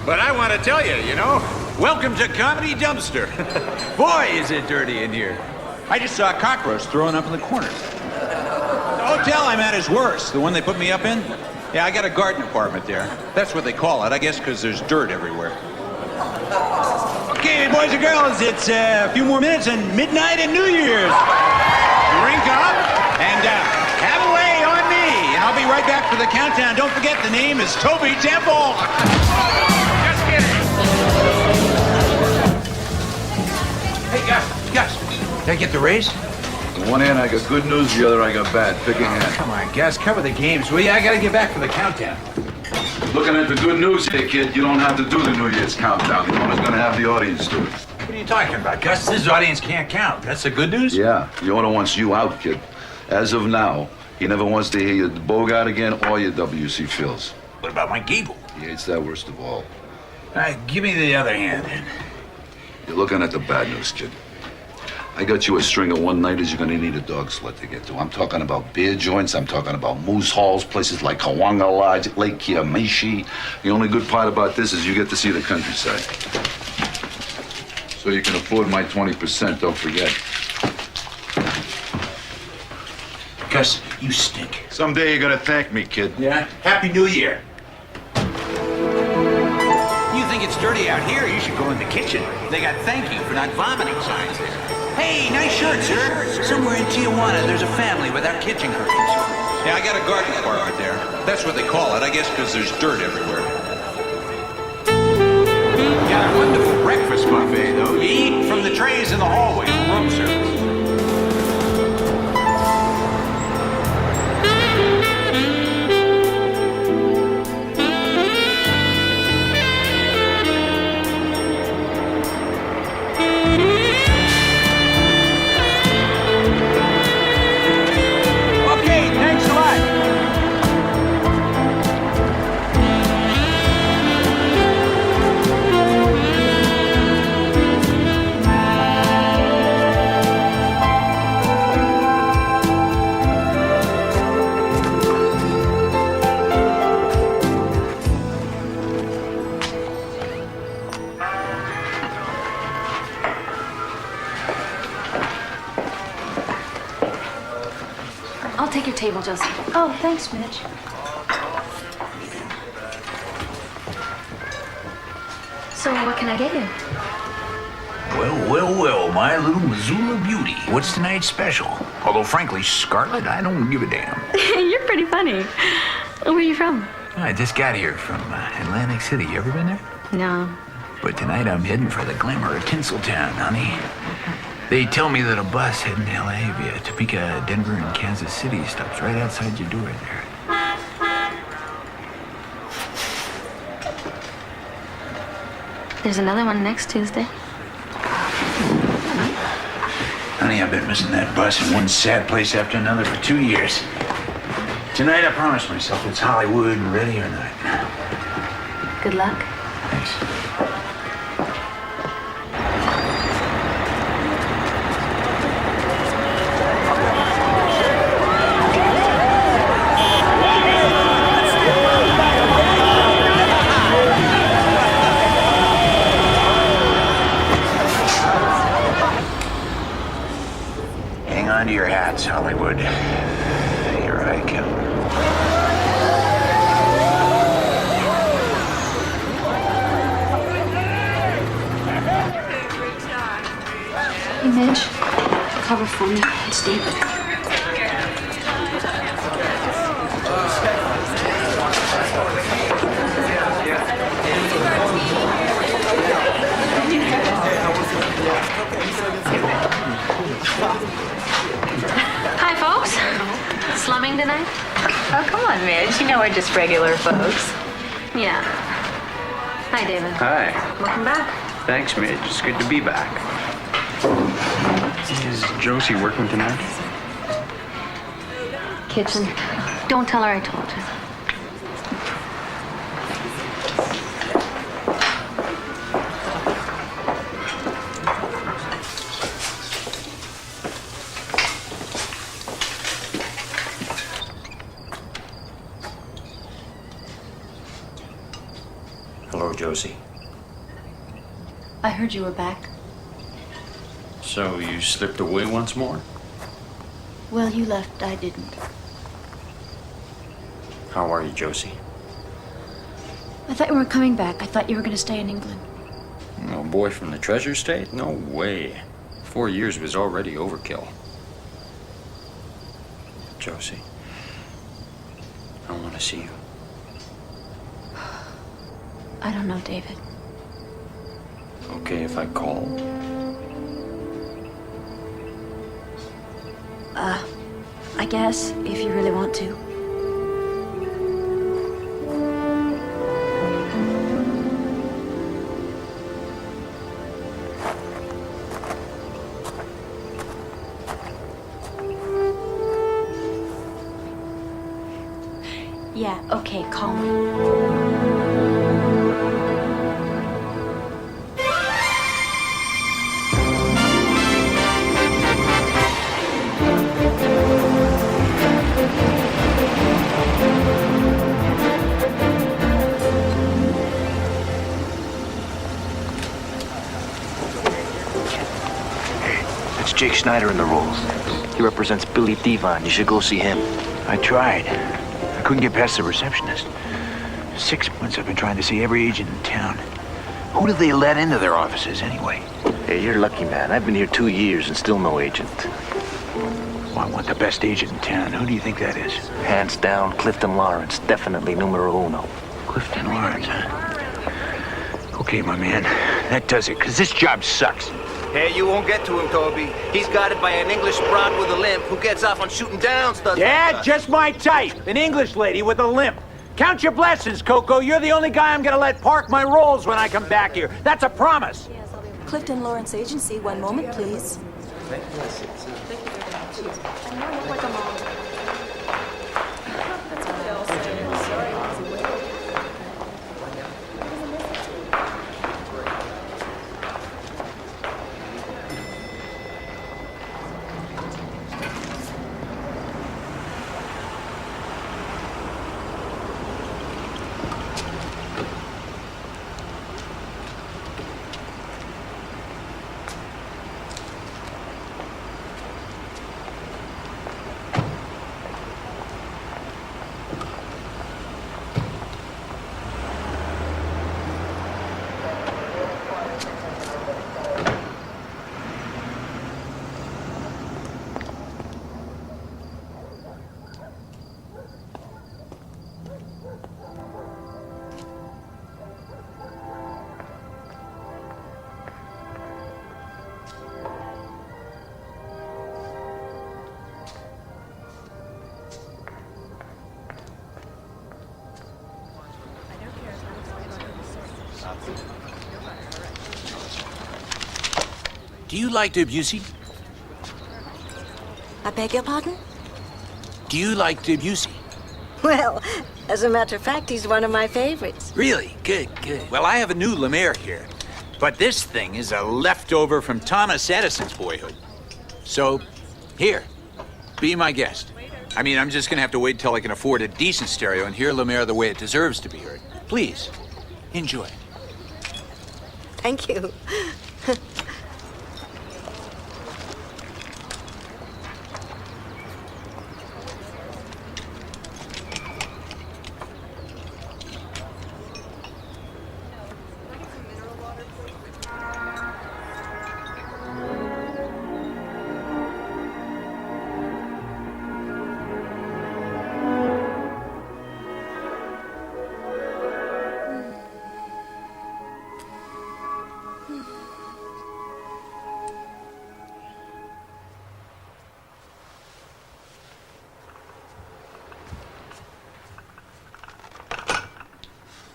But I want to tell you, welcome to Comedy Dumpster. Boy, is it dirty in here. I just saw a cockroach throwing up in the corner. The hotel I'm at is worse. The one they put me up in? Yeah, I got a garden apartment there. That's what they call it, I guess, because there's dirt everywhere. Okay, boys and girls, it's a few more minutes and midnight and New Year's. Drink up and have a way on me. And I'll be right back for the countdown. Don't forget, the name is Toby Temple. Just kidding. Hey, Gus, did I get the raise? On one hand, I got good news. The other, I got bad. Pick a hand. Come on, Gus, cover the games, will you? I gotta get back for the countdown. Looking at the good news here, kid, you don't have to do the New Year's countdown. The owner's gonna have the audience do it. What are you talking about, Gus? This audience can't count. That's the good news? Yeah, the owner wants you out, kid. As of now, he never wants to hear your Bogart again or your W.C. Fields. What about my Gable? He hates that worst of all. All right, give me the other hand, then. You're looking at the bad news, kid. I got you a string of one-nighters you're gonna need a dog sled to get to. I'm talking about beer joints, I'm talking about moose halls, places like Kawanga Lodge, Lake Kiamichi. The only good part about this is you get to see the countryside. So you can afford my 20%, don't forget. Gus, you stink. Someday you're gonna thank me, kid. Yeah? Happy New Year. You think it's dirty out here? You should go in the kitchen. They got thank you for not vomiting signs there. Hey, nice shirt, sir. Somewhere in Tijuana, there's a family without kitchen curtains. Yeah, I got a garden apartment there. That's what they call it, I guess, because there's dirt everywhere. Got a wonderful breakfast buffet, though. You eat from the trays in the hallway for room service. I'll take your table, Josie. Oh, thanks, Mitch. So, what can I get you? Well, my little Missoula beauty. What's tonight's special? Although, frankly, Scarlett, I don't give a damn. You're pretty funny. Where are you from? I just got here from Atlantic City. You ever been there? No. But tonight I'm heading for the glamour of Tinseltown, honey. They tell me that a bus heading to L.A. via Topeka, Denver, and Kansas City stops right outside your door there. There's another one next Tuesday. Honey, I've been missing that bus in one sad place after another for 2 years. Tonight I promise myself it's Hollywood, ready or not. Good luck. Thanks. Hang on to your hats, Hollywood. Here I come. Hey, Mitch. Cover for me. It's David. Hi, folks. Slumming tonight? Oh, come on, Mitch. You know we're just regular folks. Yeah. Hi, David. Hi. Welcome back. Thanks, Mitch. It's good to be back. Is Josie working tonight? Kitchen. Don't tell her I told you. Hello, Josie. I heard you were back. So you slipped away once more? Well, you left. I didn't. How are you, Josie? I thought you weren't coming back. I thought you were going to stay in England. No boy from the Treasure State? No way. 4 years was already overkill. Josie, I want to see you. I don't know, David. Okay if I call? I guess, if you really want to. Yeah, okay, call me. It's Jake Schneider in the rolls. He represents Billy Devon. You should go see him. I tried. I couldn't get past the receptionist. 6 months I've been trying to see every agent in town. Who do they let into their offices anyway? Hey, you're lucky, man. I've been here 2 years and still no agent. Well, I want the best agent in town. Who do you think that is? Hands down, Clifton Lawrence. Definitely numero uno. Clifton Lawrence, huh? Okay, my man. That does it, because this job sucks. Hey, you won't get to him, Toby. He's guarded by an English broad with a limp who gets off on shooting down stuff. Yeah, just my type. An English lady with a limp. Count your blessings, Coco. You're the only guy I'm gonna let park my rolls when I come back here. That's a promise. Clifton Lawrence Agency, one moment, please. Do you like Debussy? I beg your pardon? Do you like Debussy? Well, as a matter of fact, he's one of my favorites. Really? Good, good. Well, I have a new Lumiere here. But this thing is a leftover from Thomas Edison's boyhood. So, here, be my guest. I mean, I'm just gonna have to wait till I can afford a decent stereo and hear Lumiere the way it deserves to be heard. Please, enjoy. Thank you.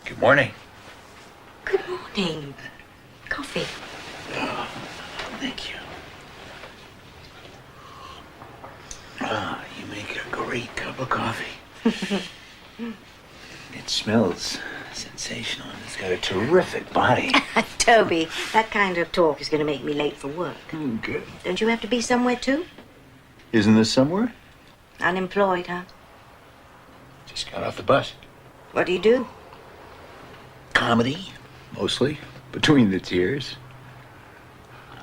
Good morning. Good morning. Coffee. Oh, thank you. Ah, you make a great cup of coffee. It smells sensational. It's got a terrific body. Toby, that kind of talk is going to make me late for work. Good. Don't you have to be somewhere, too? Isn't this somewhere? Unemployed, huh? Just got off the bus. What do you do? comedy, mostly, between the tears.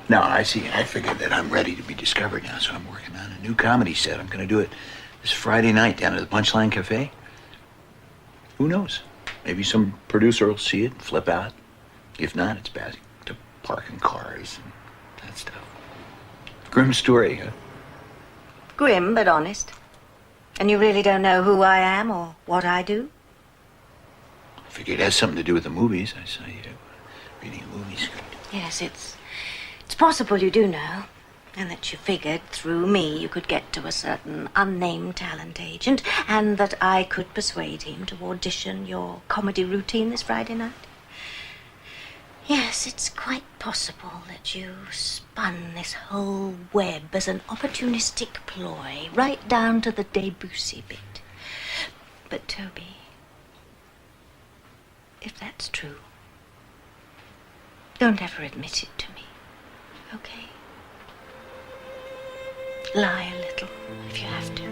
No, I see. I figured that I'm ready to be discovered now, so I'm working on a new comedy set. I'm going to do it this Friday night down at the Punchline Cafe. Who knows? Maybe some producer will see it and flip out. If not, it's bad to parking cars and that stuff. Grim story, huh? Grim, but honest. And you really don't know who I am or what I do? I figured it has something to do with the movies. I saw you reading a movie script. Yes, it's possible you do know. And that you figured through me you could get to a certain unnamed talent agent, and that I could persuade him to audition your comedy routine this Friday night. Yes, it's quite possible that you spun this whole web as an opportunistic ploy, right down to the Debussy bit. But Toby, if that's true, don't ever admit it to me, okay? Lie a little if you have to.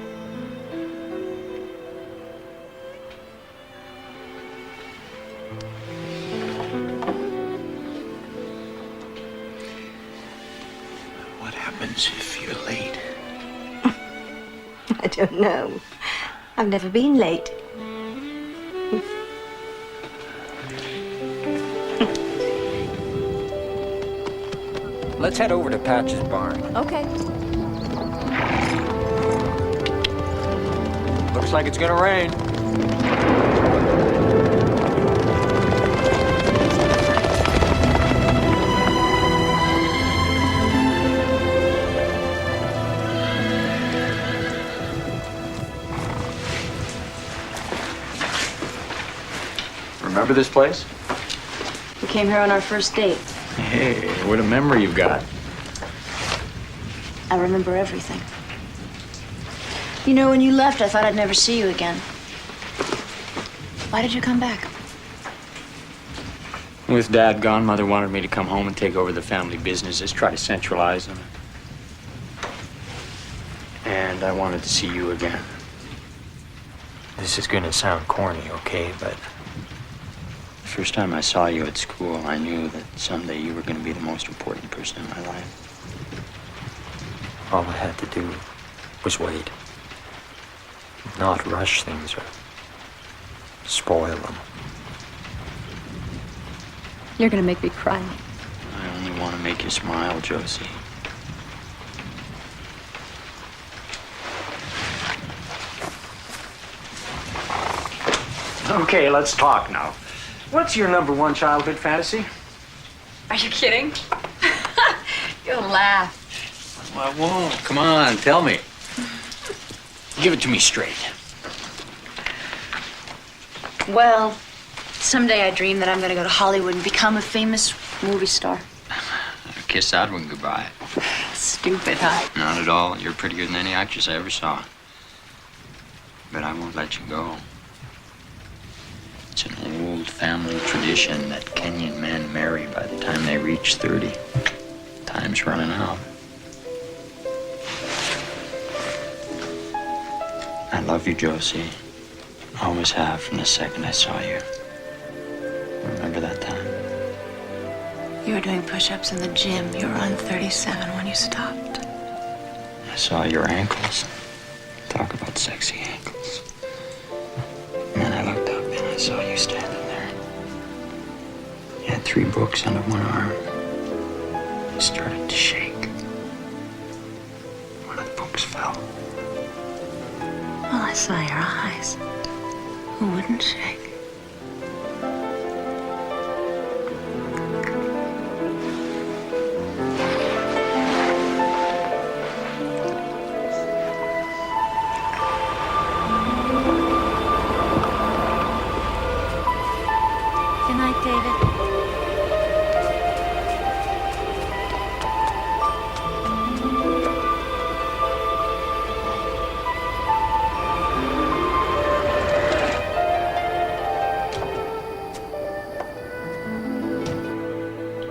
What happens if you're late? I don't know. I've never been late. Let's head over to Patch's barn. Okay. Looks like it's gonna rain. Remember this place? We came here on our first date. Hey, what a memory you've got. I remember everything. You know, when you left, I thought I'd never see you again. Why did you come back? With Dad gone, Mother wanted me to come home and take over the family businesses, try to centralize them. And I wanted to see you again. This is gonna sound corny, okay, but the first time I saw you at school, I knew that someday you were gonna be the most important person in my life. All I had to do was wait. Not rush things or spoil them. You're gonna make me cry. I only want to make you smile, Josie. Okay, let's talk now. What's your number one childhood fantasy? Are you kidding? You'll laugh. Well, I won't. Come on, tell me. Give it to me straight. Well, someday I dream that I'm gonna go to Hollywood and become a famous movie star. Kiss that one goodbye. Stupid, huh? Not at all. You're prettier than any actress I ever saw. But I won't let you go. It's an old family tradition that Kenyan men marry by the time they reach 30. Time's running out. I love you, Josie. Always have from the second I saw you. Remember that time? You were doing push-ups in the gym. You were on 37 when you stopped. I saw your ankles. Talk about sexy ankles. And then I looked up and I saw you standing there. You had 3 books under one arm. You started to shake. One of the books fell. Well, I saw your eyes. Who wouldn't shake? Good night, David.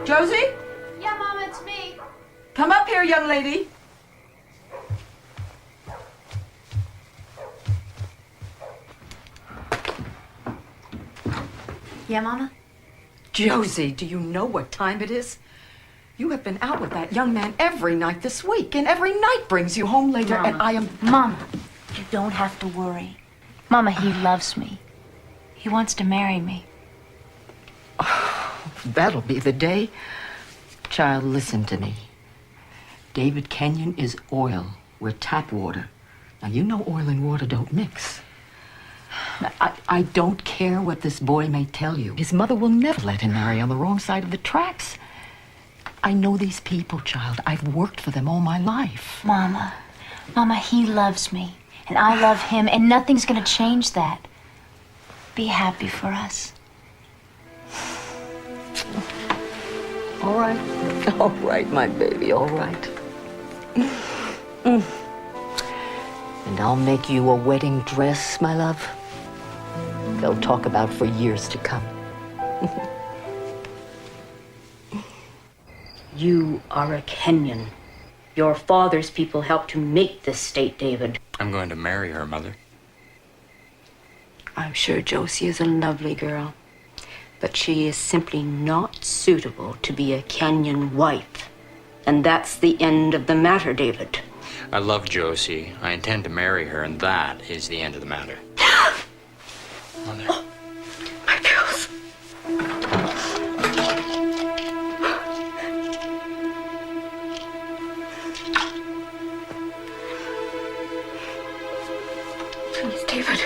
Josie? Yeah, Mom, it's me. Come up here, young lady. Yeah, Mama? Josie, do you know what time it is? You have been out with that young man every night this week, and every night brings you home later, and I am... Mama, you don't have to worry. Mama, he loves me. He wants to marry me. That'll be the day. Child, listen to me. David Kenyon is oil. We're tap water. Now, you know oil and water don't mix. I don't care what this boy may tell you. His mother will never let him marry on the wrong side of the tracks. I know these people, child. I've worked for them all my life. Mama, he loves me, and I love him, and nothing's gonna change that. Be happy for us. All right, my baby, all right. And I'll make you a wedding dress, my love. They'll talk about for years to come. You are a Kenyon. Your father's people helped to make this state, David. I'm going to marry her, Mother. I'm sure Josie is a lovely girl, but she is simply not suitable to be a Kenyon wife. And that's the end of the matter, David. I love Josie. I intend to marry her, and that is the end of the matter. Mother. Oh, my pills. Please, David.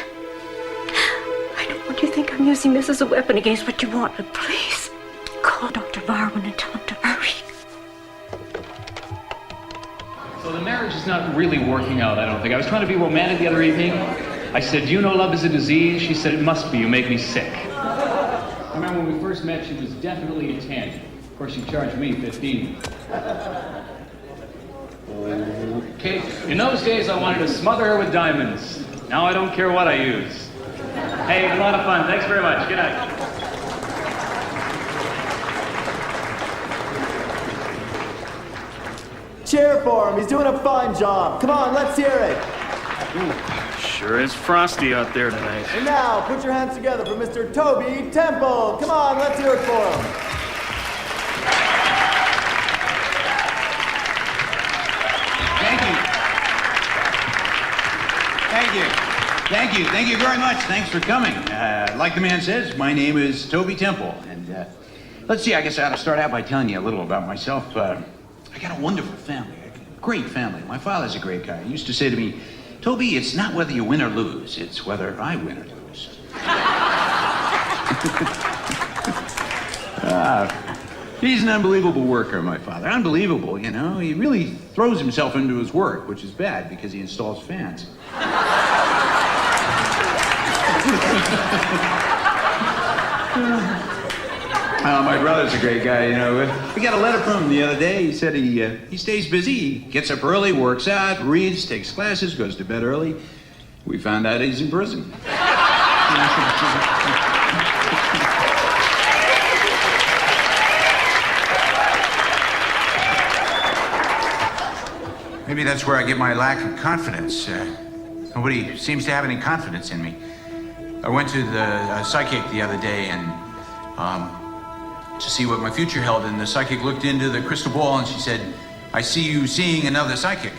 I don't want you to think I'm using this as a weapon against what you want, but please, call Dr. Barwin and tell him to hurry. So the marriage is not really working out, I don't think. I was trying to be romantic the other evening. I said, do you know love is a disease? She said, it must be. You make me sick. I remember when we first met, she was definitely a 10. Of course, she charged me 15. Okay. In those days, I wanted to smother her with diamonds. Now I don't care what I use. Hey, a lot of fun. Thanks very much. Good night. Cheer for him. He's doing a fine job. Come on, let's hear it. Ooh, sure is frosty out there tonight. And now, put your hands together for Mr. Toby Temple. Come on, let's hear it for him. Thank you very much. Thanks for coming. Like the man says, my name is Toby Temple. And let's see, I guess I ought to start out by telling you a little about myself. I got a wonderful family, a great family. My father's a great guy. He used to say to me, Toby, it's not whether you win or lose, it's whether I win or lose. He's an unbelievable worker, my father. Unbelievable, you know. He really throws himself into his work, which is bad because he installs fans. My brother's a great guy, you know. We got a letter from him the other day. He said he stays busy. He gets up early, works out, reads, takes classes, goes to bed early. We found out he's in prison. Maybe that's where I get my lack of confidence. Nobody seems to have any confidence in me. I went to the psychic the other day and to see what my future held, and the psychic looked into the crystal ball and she said, I see you seeing another psychic.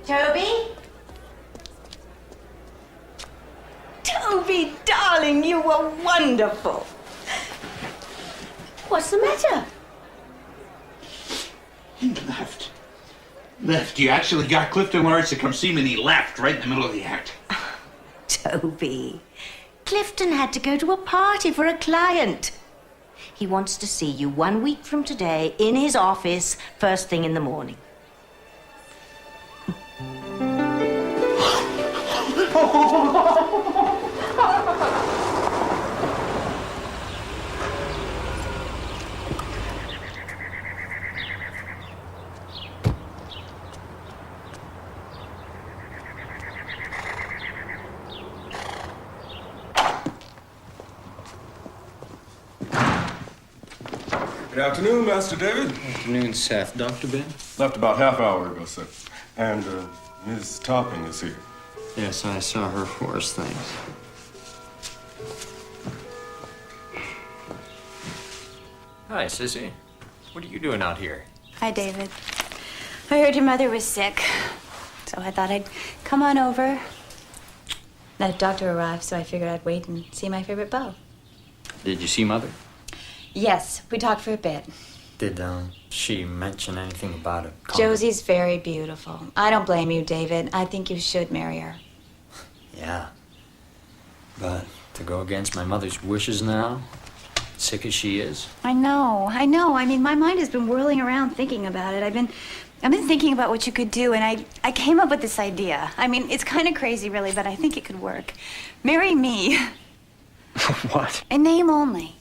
Toby? Toby, darling, you were wonderful. What's the matter? He left. You actually got Clifton Lawrence to come see me and he left right in the middle of the act. Toby, Clifton had to go to a party for a client. He wants to see you 1 week from today in his office, first thing in the morning. Good afternoon, Master David. Afternoon, Seth. Dr. Ben? Left about half hour ago, sir. And Ms. Topping is here. Yes, I saw her force things. Hi, Sissy. What are you doing out here? Hi, David. I heard your mother was sick, so I thought I'd come on over. The doctor arrived, so I figured I'd wait and see my favorite beau. Did you see Mother? Yes, we talked for a bit. Did she mention anything about it? Josie's very beautiful. I don't blame you, David. I think you should marry her. Yeah. But to go against my mother's wishes now, sick as she is? I know. I mean, my mind has been whirling around thinking about it. I've been thinking about what you could do, and I came up with this idea. I mean, it's kind of crazy, really, but I think it could work. Marry me. What? In name only.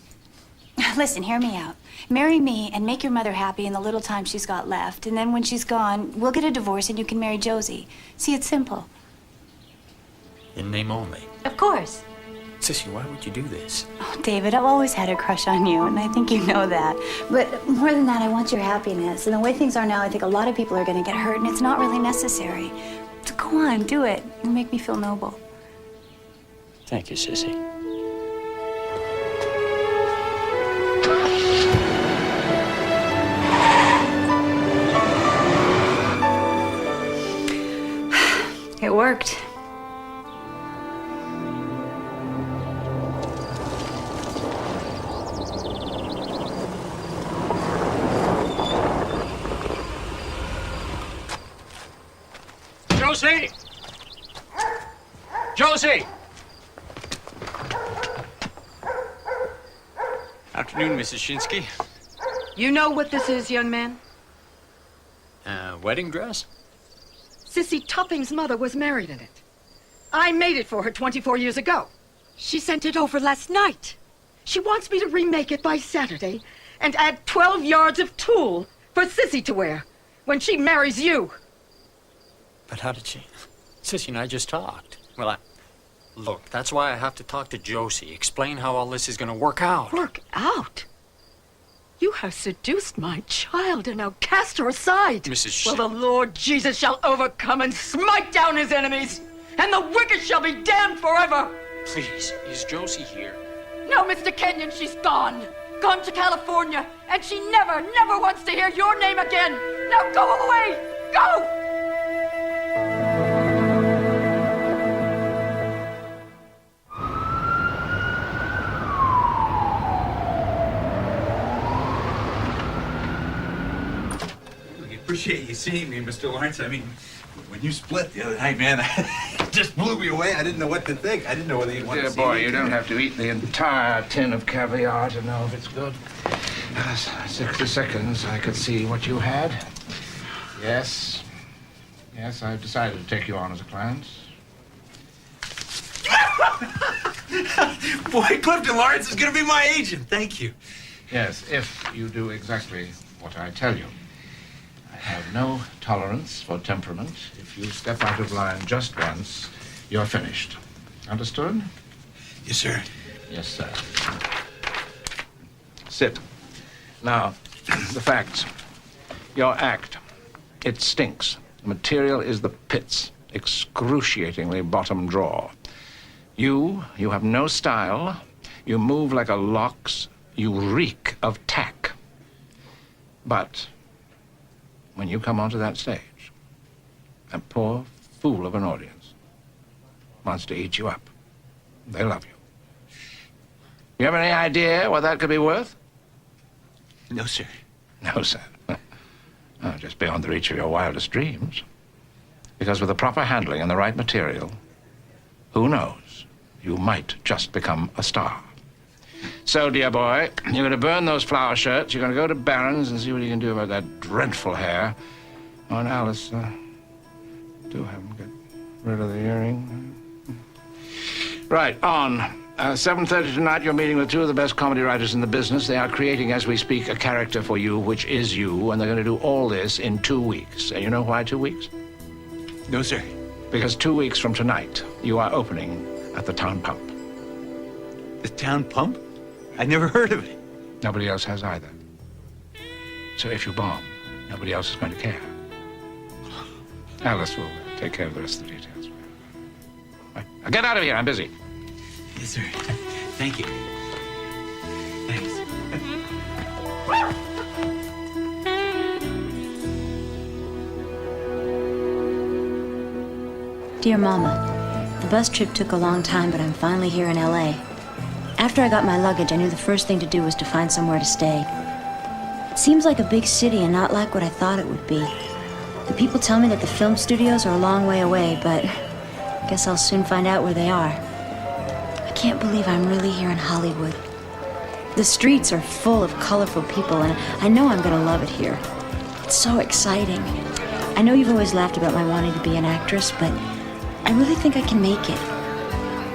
Listen, hear me out. Marry me and make your mother happy in the little time she's got left. And then when she's gone, we'll get a divorce and you can marry Josie. See, it's simple. In name only? Of course. Sissy, why would you do this? Oh, David, I've always had a crush on you, and I think you know that. But more than that, I want your happiness. And the way things are now, I think a lot of people are going to get hurt, and it's not really necessary. So go on, do it, and make me feel noble. Thank you, Sissy. It worked. Josie! Josie! Afternoon, Mrs. Shinsky. You know what this is, young man? Wedding dress? Sissy Topping's mother was married in it. I made it for her 24 years ago. She sent it over last night. She wants me to remake it by Saturday and add 12 yards of tulle for Sissy to wear when she marries you. But how did she... Sissy and I just talked. Well, Look, that's why I have to talk to Josie. Explain how all this is going to work out. Work out? You have seduced my child and now cast her aside. Mrs. Well, the Lord Jesus shall overcome and smite down his enemies, and the wicked shall be damned forever. Please, is Josie here? No, Mr. Kenyon, she's gone. Gone to California, and she never, never wants to hear your name again. Now go away! Go! Appreciate you seeing me, Mr. Lawrence. I mean, when you split the other night, man, it just blew me away. I didn't know what to think. I didn't know whether you'd want to see boy, me. you don't have to eat the entire tin of caviar to know if it's good. 60 seconds, I could see what you had. Yes. Yes, I've decided to take you on as a client. Boy, Clifton Lawrence is going to be my agent. Thank you. Yes, if you do exactly what I tell you. I have no tolerance for temperament. If you step out of line just once, you're finished. Understood? Yes, sir. Yes, sir. Sit. Now, the facts. Your act. It stinks. The material is the pits. Excruciatingly bottom drawer. You have no style. You move like a lox. You reek of tack. But when you come onto that stage, a poor fool of an audience wants to eat you up. They love you. You have any idea what that could be worth? No, sir. No, sir. Oh, just beyond the reach of your wildest dreams. Because with the proper handling and the right material, who knows, you might just become a star. So, dear boy, you're going to burn those flower shirts. You're going to go to Barron's and see what you can do about that dreadful hair. Oh, and Alice, do have him get rid of the earring. Right, on. 7:30 tonight, you're meeting with two of the best comedy writers in the business. They are creating, as we speak, a character for you, which is you, and they're going to do all this in 2 weeks. And you know why 2 weeks? No, sir. Because 2 weeks from tonight, you are opening at the Town Pump. The Town Pump? I never heard of it. Nobody else has either. So if you bomb, nobody else is going to care. Alice will take care of the rest of the details. Right. Now get out of here. I'm busy. Yes, sir. Thank you. Thanks. Dear Mama, the bus trip took a long time, but I'm finally here in LA. After I got my luggage, I knew the first thing to do was to find somewhere to stay. It seems like a big city and not like what I thought it would be. The people tell me that the film studios are a long way away, but I guess I'll soon find out where they are. I can't believe I'm really here in Hollywood. The streets are full of colorful people, and I know I'm gonna love it here. It's so exciting. I know you've always laughed about my wanting to be an actress, but I really think I can make it.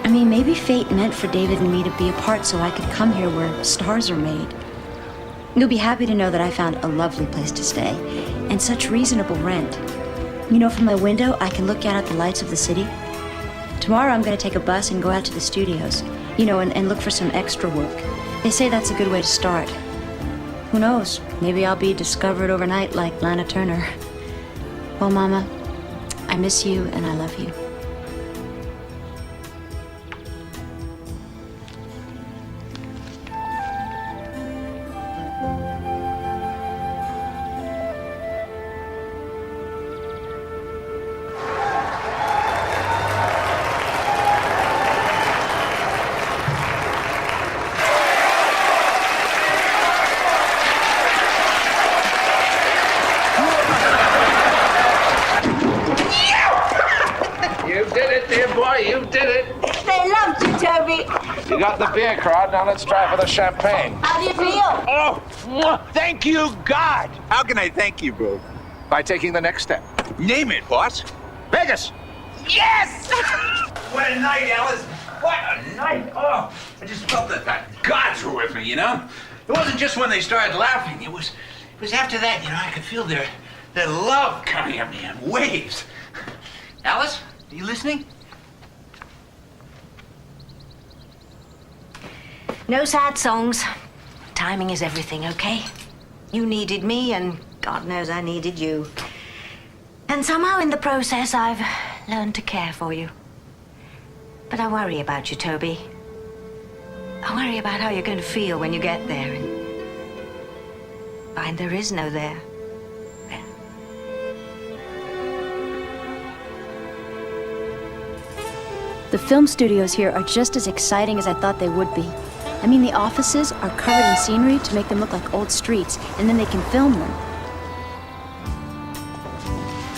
I mean, maybe fate meant for David and me to be apart so I could come here where stars are made. You'll be happy to know that I found a lovely place to stay, and such reasonable rent. You know, from my window, I can look out at the lights of the city. Tomorrow I'm gonna take a bus and go out to the studios, you know, and look for some extra work. They say that's a good way to start. Who knows, maybe I'll be discovered overnight like Lana Turner. Well, Mama, I miss you and I love you. You got the beer crowd, now let's try for the champagne. How do you feel? Oh, thank you, God. How can I thank you, bro? By taking the next step. Name it, boss. Vegas! Yes! What a night, Alice. What a night. Oh, I just felt that the gods were with me, you know? It wasn't just when they started laughing. It was after that, you know, I could feel their love coming at me in waves. Alice, are you listening? No sad songs. Timing is everything, okay? You needed me, and God knows I needed you. And somehow in the process, I've learned to care for you. But I worry about you, Toby. I worry about how you're going to feel when you get there and find there is no there. The film studios here are just as exciting as I thought they would be. I mean, the offices are covered in scenery to make them look like old streets, and then they can film them.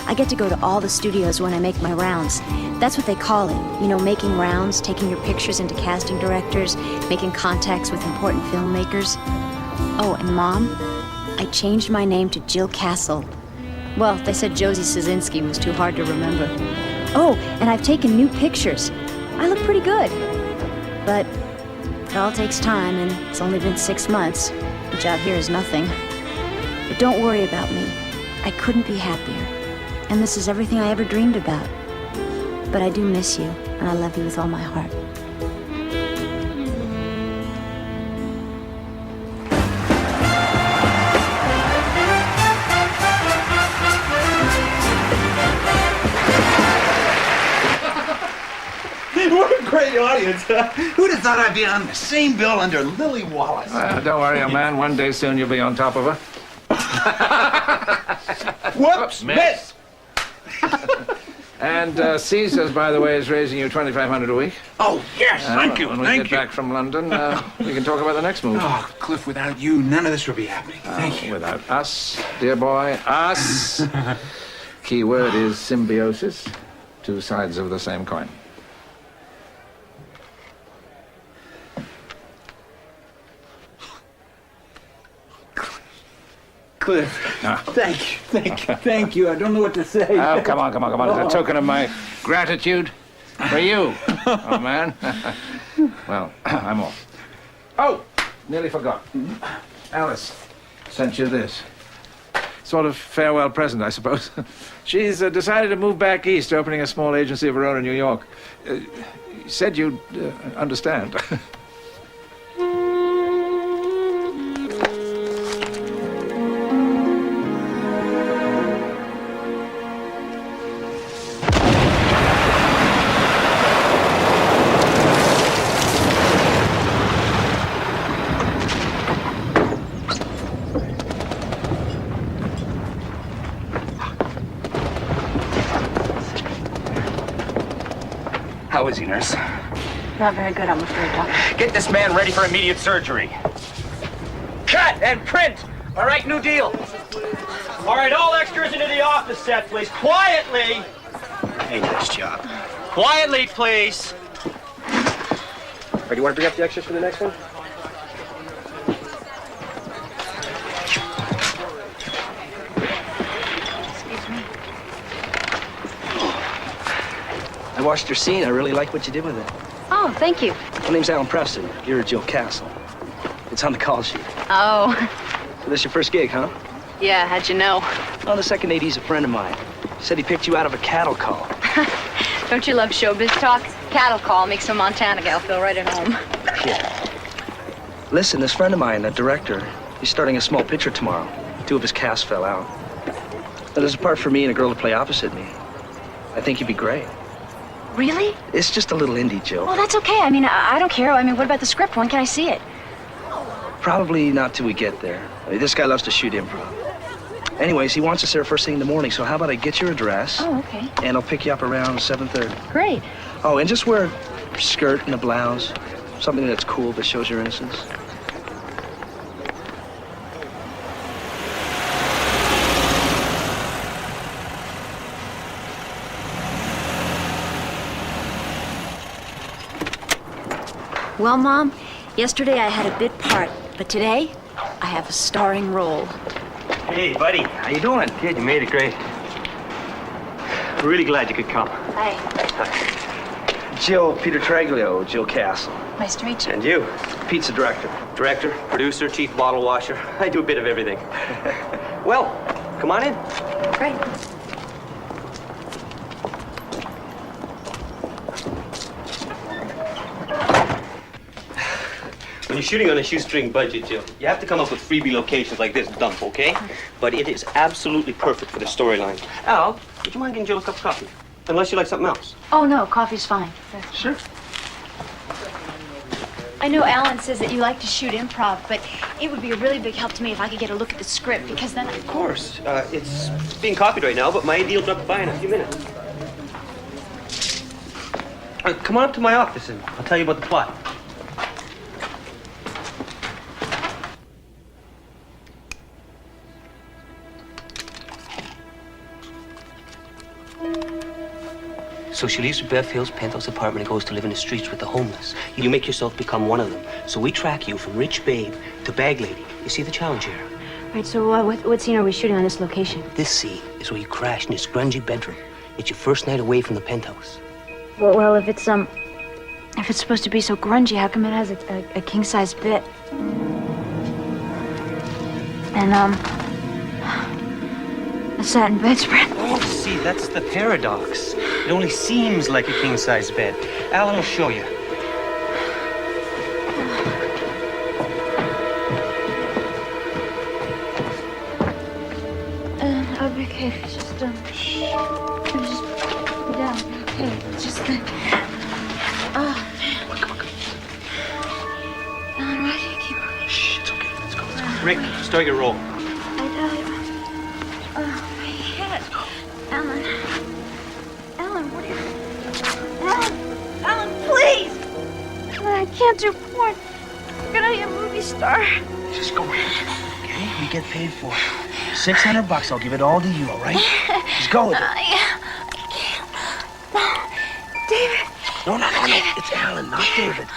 I get to go to all the studios when I make my rounds. That's what they call it, you know, making rounds, taking your pictures into casting directors, making contacts with important filmmakers. Oh, and Mom, I changed my name to Jill Castle. Well, they said Josie Szynski was too hard to remember. Oh, and I've taken new pictures. I look pretty good. But it all takes time, and it's only been 6 months, which out here is nothing. But don't worry about me. I couldn't be happier. And this is everything I ever dreamed about. But I do miss you, and I love you with all my heart. What a great audience. Who'd have thought I'd be on the same bill under Lily Wallace? Don't worry, young man. One day soon you'll be on top of her. Whoops, miss. And Caesars, by the way, is raising you $2,500 a week. Oh, yes, thank you, When we thank get you. back from London, we can talk about the next move. Oh, Cliff, without you, none of this would be happening. Thank you. Without us, dear boy, us. Key word is symbiosis. Two sides of the same coin. Cliff, thank you. I don't know what to say. Oh, come on. As a token of my gratitude for you, oh man. Well, I'm off. Oh, nearly forgot. Alice sent you this. Sort of farewell present, I suppose. She's decided to move back east, opening a small agency of her own in New York. Said you'd understand. How is he, nurse? Not very good, I'm afraid, Doctor. Get this man ready for immediate surgery. Cut and print! All right, new deal. All right, all extras into the office set, please. Quietly! Hey, nice job. Quietly, please. All right, you want to bring up the extras for the next one? Excuse me. I watched your scene. I really like what you did with it. Oh, thank you. My name's Alan Preston. You're Jill Castle. It's on the call sheet. Oh, So this your first gig, huh? yeah, how'd you know? Well, the second AD's a friend of mine. He said he picked you out of a cattle call. Don't you love showbiz talk? Cattle call makes a Montana gal feel right at home. Yeah. Listen, this friend of mine, the director, he's starting a small picture tomorrow. 2 of his cast fell out. Now, there's a part for me and a girl to play opposite me. I think you'd be great. Really? It's just a little indie, Jill. Well, that's okay. I mean, I don't care. I mean, what about the script? When can I see it? Probably not till we get there. I mean, this guy loves to shoot improv. Anyways, he wants us there first thing in the morning, so how about I get your address? Oh, okay. And I'll pick you up around 7:30. Great. Oh, and just wear a skirt and a blouse. Something that's cool that shows your innocence. Well, Mom, yesterday I had a bit part, but today I have a starring role. Hey, buddy. How you doing? Good, you made it great. We're really glad you could come. Hi. Jill, Peter Treglio, Jill Castle. Nice to meet you. And you? Pete's the director. Director, producer, chief bottle washer. I do a bit of everything. Well, come on in. Great. When you're shooting on a shoestring budget, Jill, you have to come up with freebie locations like this dump, okay? But it is absolutely perfect for the storyline. Al, would you mind getting Jill a cup of coffee? Unless you like something else. Oh, no, coffee's fine. Sure. I know Alan says that you like to shoot improv, but it would be a really big help to me if I could get a look at the script, because then Of course. It's being copied right now, but my AD will drop by in a few minutes. Come on up to my office and I'll tell you about the plot. So she leaves her Bev Hills penthouse apartment and goes to live in the streets with the homeless. You make yourself become one of them. So we track you from rich babe to bag lady. You see the challenge here? Right, so what scene are we shooting on this location? This scene is where you crash in this grungy bedroom. It's your first night away from the penthouse. Well, if it's supposed to be so grungy, how come it has a king-size bed? And, a satin bedspread. Oh, see, that's the paradox. It only seems like a king-size bed. Alan will show you. I'll be okay. Just be down. Okay, just Alan, why do you keep... Shh, it's okay. Let's go. Rick, start your roll. I died. Oh, my head. Alan, what are you... Alan, please! I can't do porn. I'm gonna be a movie star. Just go ahead, okay? We get paid for it. $600, I'll give it all to you, all right? Just go with it. I can't. No, David. No, it's Alan, not David.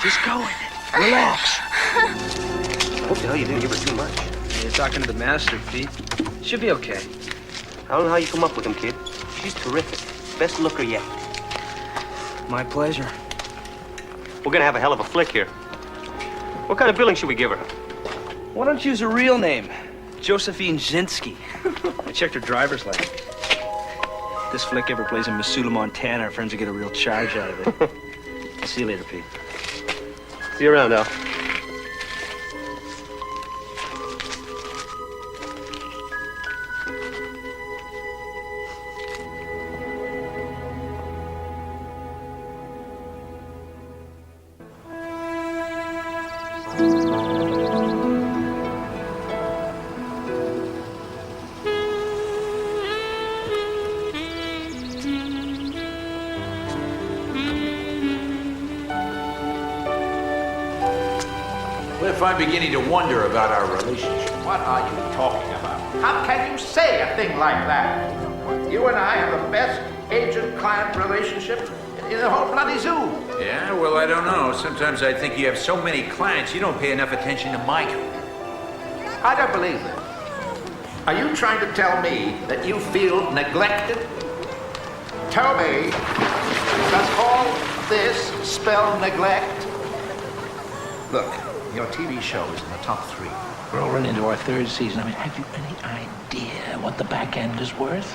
Just go with it. Relax. What the hell you doing? You were too much. You're talking to the master, Pete. Should be okay. I don't know how you come up with him, kid. She's terrific. Best looker yet. My pleasure. We're gonna have a hell of a flick here. What kind of billing should we give her? Why don't you use her real name? Josephine Zinsky. I checked her driver's license. If this flick ever plays in Missoula, Montana, our friends will get a real charge out of it. I'll see you later, Pete. See you around, Al. Cliff, I'm beginning to wonder about our relationship. What are you talking about? How can you say a thing like that? You and I have the best agent-client relationship in the whole bloody zoo. Yeah, well, I don't know. Sometimes I think you have so many clients, you don't pay enough attention to Michael. I don't believe it. Are you trying to tell me that you feel neglected? Tell me, does all this spell neglect? Look, your TV show is in the top 3. We're already into our 3rd season. I mean, have you any idea what the back end is worth?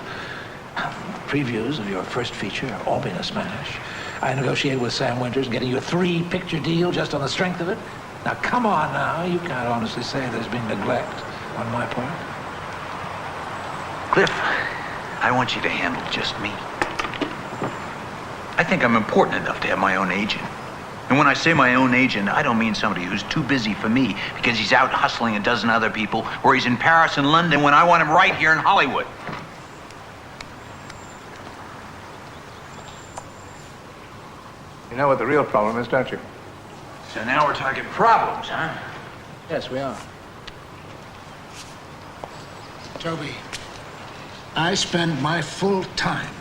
Previews of your first feature have all been a smash. I negotiated with Sam Winters, getting you a 3-picture deal just on the strength of it. Now, come on now. You can't honestly say there's been neglect on my part. Cliff, I want you to handle just me. I think I'm important enough to have my own agent. And when I say my own agent, I don't mean somebody who's too busy for me because he's out hustling a dozen other people, or he's in Paris and London when I want him right here in Hollywood. You know what the real problem is, don't you? So now we're talking problems, huh? Yes, we are. Toby, I spend my full time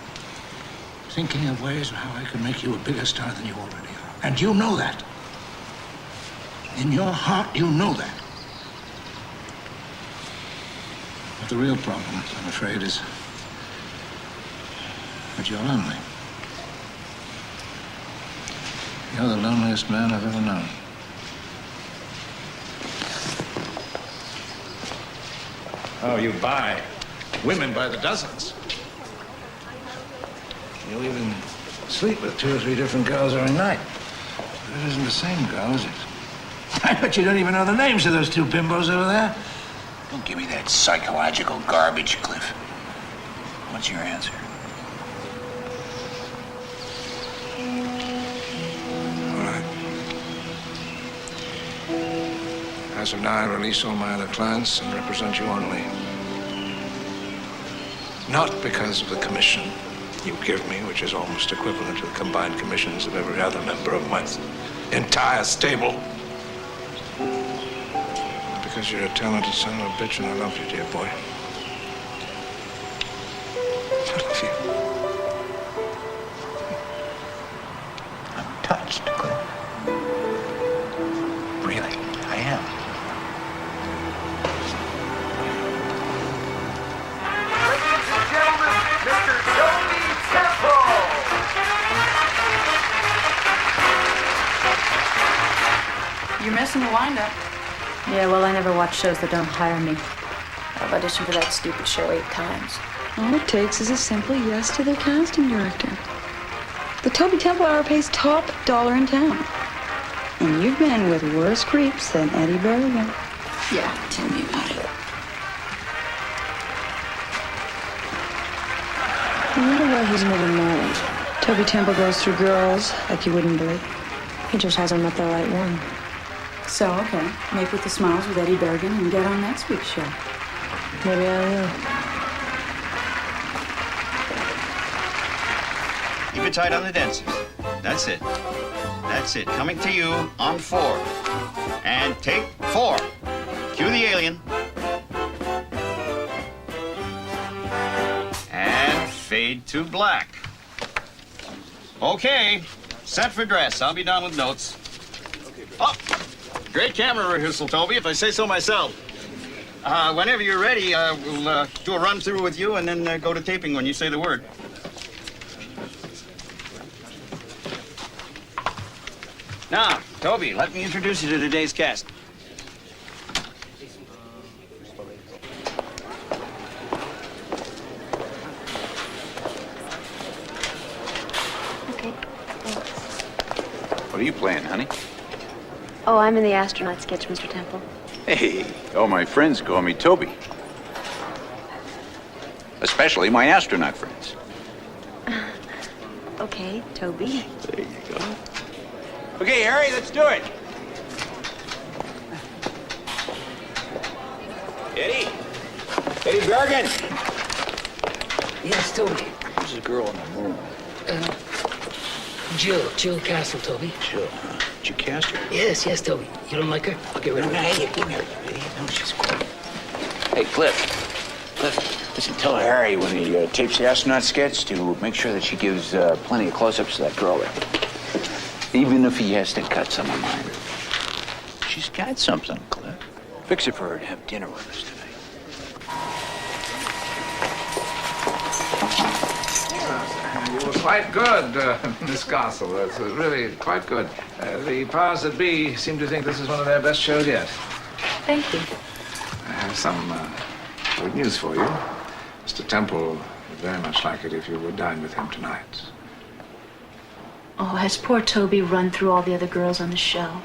thinking of ways of how I could make you a bigger star than you already are. And you know that. In your heart, you know that. But the real problem, I'm afraid, is that you're lonely. You're the loneliest man I've ever known. Oh, you buy women by the dozens. You even sleep with 2 or 3 different girls every night. But it isn't the same girl, is it? I bet you don't even know the names of those 2 bimbos over there. Don't give me that psychological garbage, Cliff. What's your answer? As of now, I release all my other clients and represent you only. Not because of the commission you give me, which is almost equivalent to the combined commissions of every other member of my entire stable. But because you're a talented son of a bitch and I love you, dear boy. I love you. I'm touched, Cliff. Really, I am. Mr. Toby Temple! You're missing the wind-up. Yeah, well, I never watch shows that don't hire me. I've auditioned for that stupid show 8 times. All it takes is a simple yes to their casting director. The Toby Temple Hour pays top dollar in town. And you've been with worse creeps than Eddie Bergen. Yeah, tell me about it. No matter where he's moving mileage, Toby Temple goes through girls like you wouldn't believe. He just hasn't met the right one. So, okay, make with the smiles with Eddie Bergen and get on next week's show. Maybe I will. Keep it tight on the dentures. That's it. That's it. Coming to you on 4. And take 4. Cue the alien. And fade to black. Okay. Set for dress. I'll be done with notes. Oh, great camera rehearsal, Toby, if I say so myself. Whenever you're ready, we'll do a run-through with you and then go to taping when you say the word. Now, Toby, let me introduce you to today's cast. Okay. What are you playing, honey? Oh, I'm in the astronaut sketch, Mr. Temple. Hey, all my friends call me Toby. Especially my astronaut friends. Okay, Toby. There you go. Okay, Harry, let's do it. Eddie? Eddie Bergen! Yes, Toby. Who's the girl on the moon? Jill Castle, Toby. Jill, huh? Did you cast her? Yes, Toby. You don't like her? I'll get rid of her. Hey, give her, you idiot. No, she's cool. Hey, Cliff, listen, tell Harry when he tapes the astronaut sketch to make sure that she gives plenty of close-ups to that girl there. Even if he has to cut some of mine. She's got something, Cliff. Fix it for her to have dinner with us tonight. You were quite good, Miss Castle. That's really quite good. The powers that be seem to think this is one of their best shows yet. Thank you. I have some good news for you. Mr. Temple would very much like it if you would dine with him tonight. Oh, has poor Toby run through all the other girls on the show?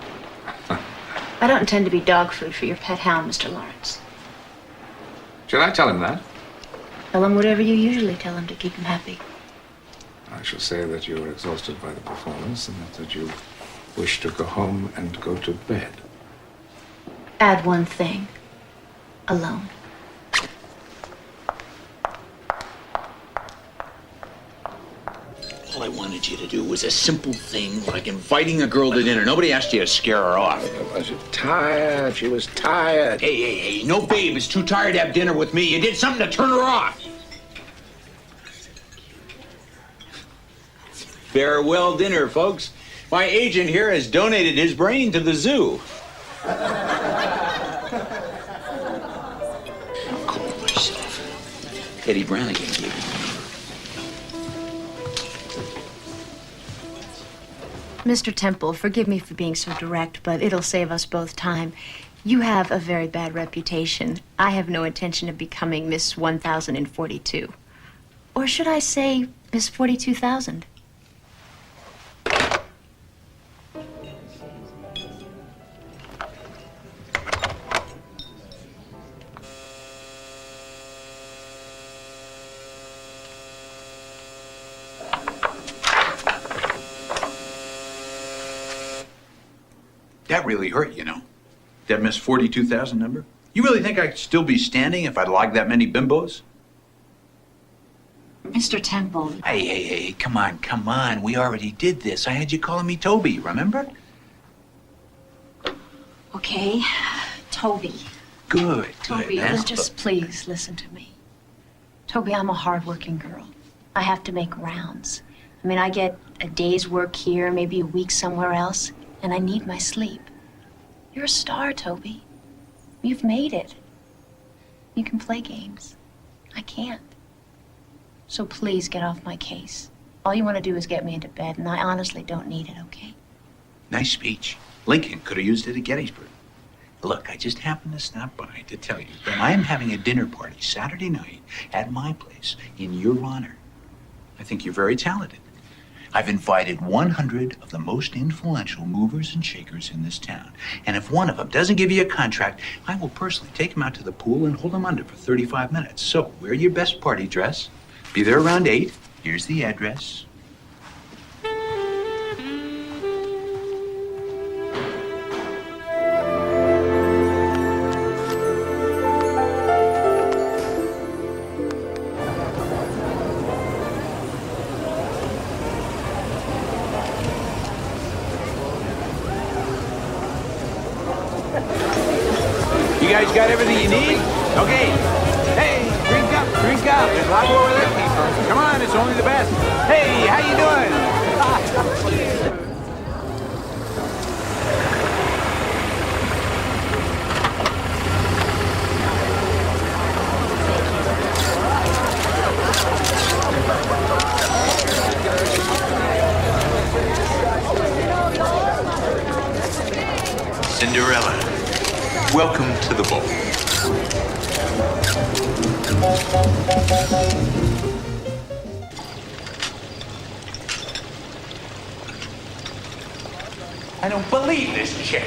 I don't intend to be dog food for your pet hound, Mr. Lawrence. Shall I tell him that? Tell him whatever you usually tell him to keep him happy. I shall say that you were exhausted by the performance and that you wish to go home and go to bed. Add one thing. Alone. All I wanted you to do was a simple thing like inviting a girl to dinner. Nobody asked you to scare her off. Was she tired? She was tired. Hey, no babe is too tired to have dinner with me. You did something to turn her off. Farewell dinner, folks. My agent here has donated his brain to the zoo. I'll call myself. Eddie Brannigan gave me. Mr. Temple, forgive me for being so direct, but it'll save us both time. You have a very bad reputation. I have no intention of becoming Miss 1042. Or should I say Miss 42,000? That really hurt, you know. That Miss 42,000 number. You really think I'd still be standing if I'd logged that many bimbos? Mr. Temple. Hey, come on. We already did this. I had you calling me Toby, remember? Okay, Toby. Good. Toby, just please listen to me. Toby, I'm a hardworking girl. I have to make rounds. I mean, I get a day's work here, maybe a week somewhere else, and I need my sleep. You're a star, Toby. You've made it. You can play games. I can't. So please get off my case. All you want to do is get me into bed, and I honestly don't need it, okay? Nice speech. Lincoln could have used it at Gettysburg. Look, I just happened to stop by to tell you that I am having a dinner party Saturday night at my place in your honor. I think you're very talented. I've invited 100 of the most influential movers and shakers in this town. And if one of them doesn't give you a contract, I will personally take him out to the pool and hold him under for 35 minutes. So wear your best party dress. Be there around 8. Here's the address. You guys got everything you need? Okay. Hey, drink up. There's a lot more where that came from. Come on, it's only the best. Hey, how you doing? Cinderella, welcome to the ball. I don't believe this chick.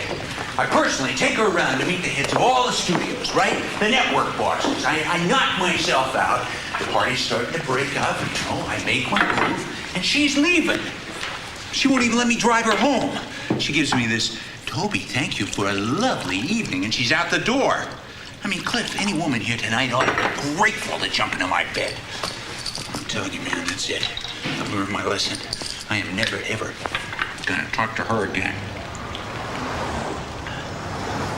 I personally take her around to meet the heads of all the studios, right? The network bosses. I knock myself out. The party's starting to break up, I make my move, and she's leaving. She won't even let me drive her home. She gives me this, Toby, thank you for a lovely evening, and she's out the door. I mean, Cliff, any woman here tonight ought to be grateful to jump into my bed. I'm telling you, man, that's it. I've learned my lesson. I am never, ever gonna talk to her again.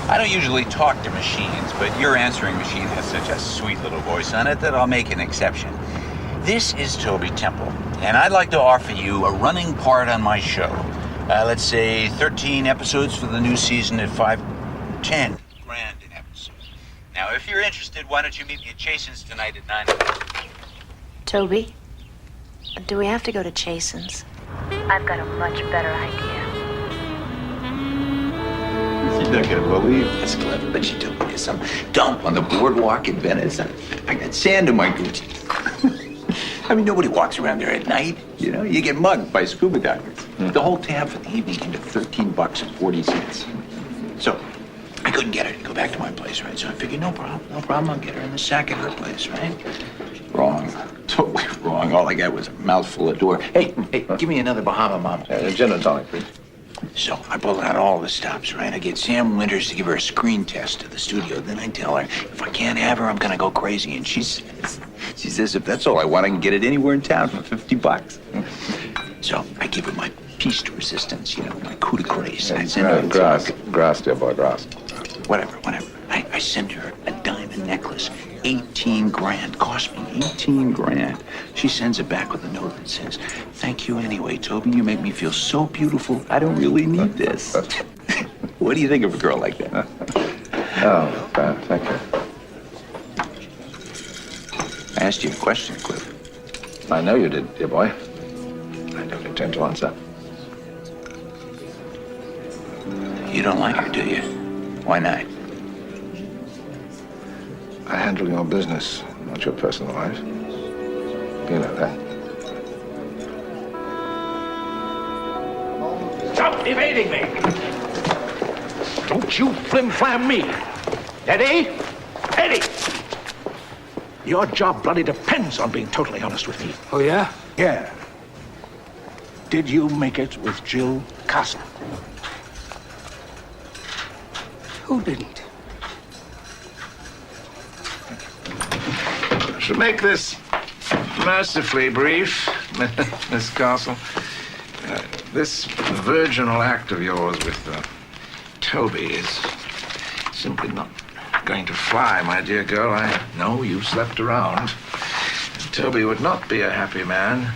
I don't usually talk to machines, but your answering machine has such a sweet little voice on it that I'll make an exception. This is Toby Temple, and I'd like to offer you a running part on my show. Let's say 13 episodes for the new season at $10 grand an episode. Now, if you're interested, why don't you meet me at Chasen's tonight at 9 o'clock? Toby, do we have to go to Chasen's? I've got a much better idea. You're not gonna believe this, Cliff, but she took me to some dump on the boardwalk in Venice. I got sand in my Gucci. I mean, nobody walks around there at night. You know, you get mugged by scuba divers. The whole tab for the evening came to $13.40. So I couldn't get her to go back to my place, right? So I figured, no problem. I'll get her in the sack at her place, right? Wrong. Totally wrong. All I got was a mouthful of door. Hey, give me another Bahama Mama. Gin and tonic, please. So I pull out all the stops, right? I get Sam Winters to give her a screen test to the studio. Then I tell her, if I can't have her, I'm gonna go crazy. And she says, if that's all I want, I can get it anywhere in town for $50. So I give her my piece de resistance, you know, my coup de grace. I send her Grass, dear boy, grass. Whatever. I send her a diamond necklace. 18 grand. Cost me 18 grand. She sends it back with a note that says, thank you anyway, Toby. You make me feel so beautiful. I don't really need this. What do you think of a girl like that? Oh, thank you. I asked you a question, Cliff. I know you did, dear boy. I don't intend to answer. You don't like her, do you? Why not? I handle your business, not your personal life. You know that. Stop evading me! Don't you flim-flam me! Eddie? Eddie! Your job bloody depends on being totally honest with me. Oh, yeah? Yeah. Did you make it with Jill Castle? Who didn't? To make this mercifully brief, Miss Castle, this virginal act of yours with Toby is simply not going to fly, my dear girl. I know you've slept around. Toby would not be a happy man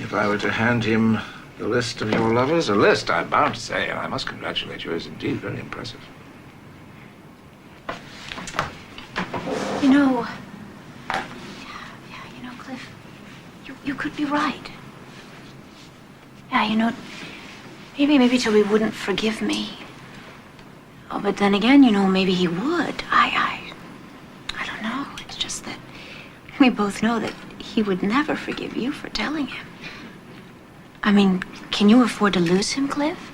if I were to hand him the list of your lovers. A list, I'm bound to say, and I must congratulate you, is indeed very impressive. You know, Cliff, you could be right. Yeah, you know, maybe Toby wouldn't forgive me. Oh, but then again, you know, maybe he would. I don't know. It's just that we both know that he would never forgive you for telling him. I mean, can you afford to lose him, Cliff?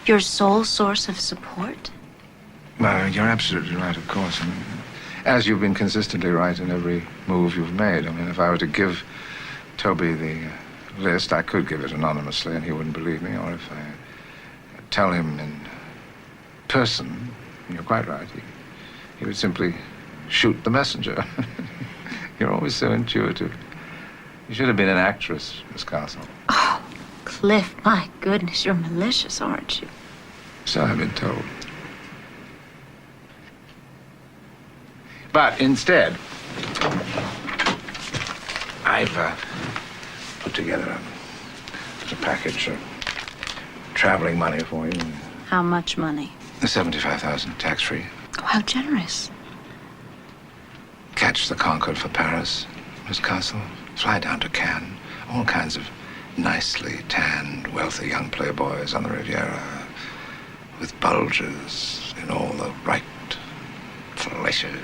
Your sole source of support? Well, you're absolutely right, of course. And as you've been consistently right in every move you've made. I mean, if I were to give Toby the list, I could give it anonymously and he wouldn't believe me. Or if I tell him in person, you're quite right, he would simply shoot the messenger. You're always so intuitive. You should have been an actress, Miss Castle. Oh, Cliff, my goodness, you're malicious, aren't you? So I've been told. But instead, I've put together a package of traveling money for you. How much money? 75,000 tax-free. Oh, how generous. Catch the Concorde for Paris, Miss Castle. Fly down to Cannes. All kinds of nicely tanned, wealthy young playboys on the Riviera with bulges in all the right places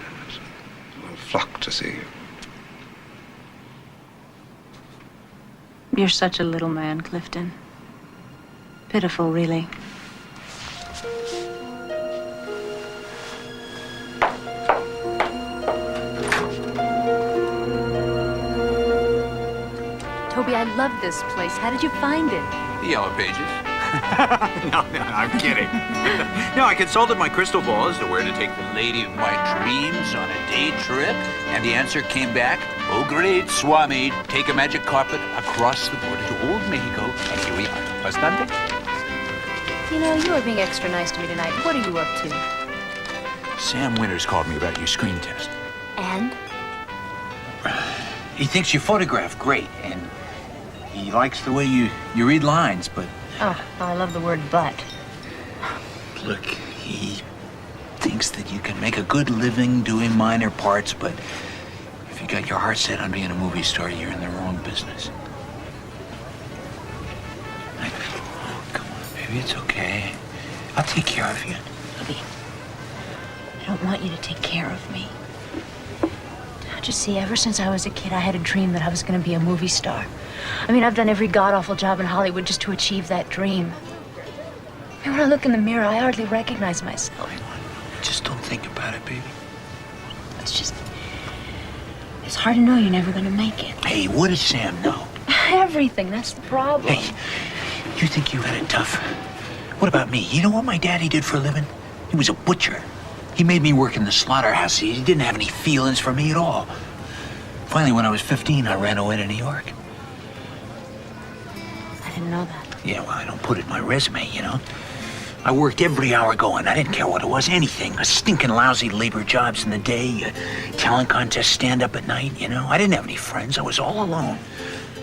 will flock to see you. You're such a little man, Clifton. Pitiful, really. Toby, I love this place. How did you find it? The Yellow Pages. No, I'm kidding. No, I consulted my crystal ball as to where to take the lady of my dreams on a day trip, and the answer came back, oh great Swami, take a magic carpet across the border to old Mexico, and here we are. Bastante? You know, you are being extra nice to me tonight. What are you up to? Sam Winters called me about your screen test. And? He thinks you photograph great, and he likes the way you read lines, but... Oh, I love the word but. Look, he thinks that you can make a good living doing minor parts, but if you got your heart set on being a movie star, you're in the wrong business. Come on, baby, it's okay. I'll take care of you. Bobby, I don't want you to take care of me. Don't you see, ever since I was a kid, I had a dream that I was going to be a movie star. I mean, I've done every god-awful job in Hollywood just to achieve that dream. I mean, when I look in the mirror, I hardly recognize myself. Just don't think about it, baby. It's hard to know you're never going to make it. Hey, what does Sam know? Everything, that's the problem. Hey, you think you had it tough? What about me? You know what my daddy did for a living? He was a butcher. He made me work in the slaughterhouse. He didn't have any feelings for me at all. Finally, when I was 15, I ran away to New York. I didn't know that. Yeah, well, I don't put it in my resume, you know. I worked every hour going. I didn't care what it was, anything. A stinking lousy labor jobs in the day, talent contest stand up at night, you know. I didn't have any friends. I was all alone.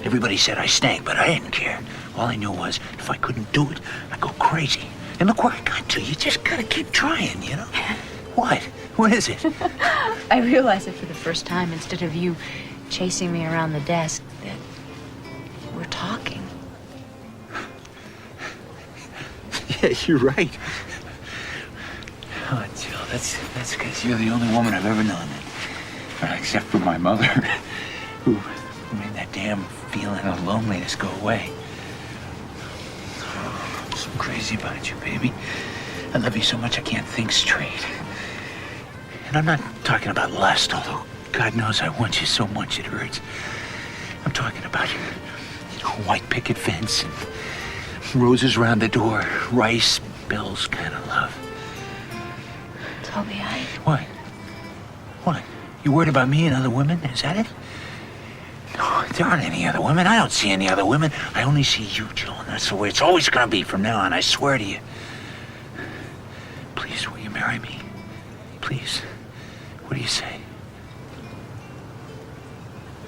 Everybody said I stank, but I didn't care. All I knew was if I couldn't do it, I'd go crazy. And look where I got to. You just gotta keep trying, you know. What? What is it? I realized it for the first time, instead of you chasing me around the desk, that we're talking. Yeah, you're right. Oh, Jill, that's because you're the only woman I've ever known except for my mother, who made that damn feeling of loneliness go away. Oh, I'm so crazy about you, baby. I love you so much I can't think straight. And I'm not talking about lust, although God knows I want you so much it hurts. I'm talking about, white picket fence and roses round the door, rice, bells kind of love. Toby, What? What? You worried about me and other women? Is that it? No, there aren't any other women. I don't see any other women. I only see you, Jill, and that's the way it's always gonna be from now on, I swear to you. Please, will you marry me? Please. What do you say?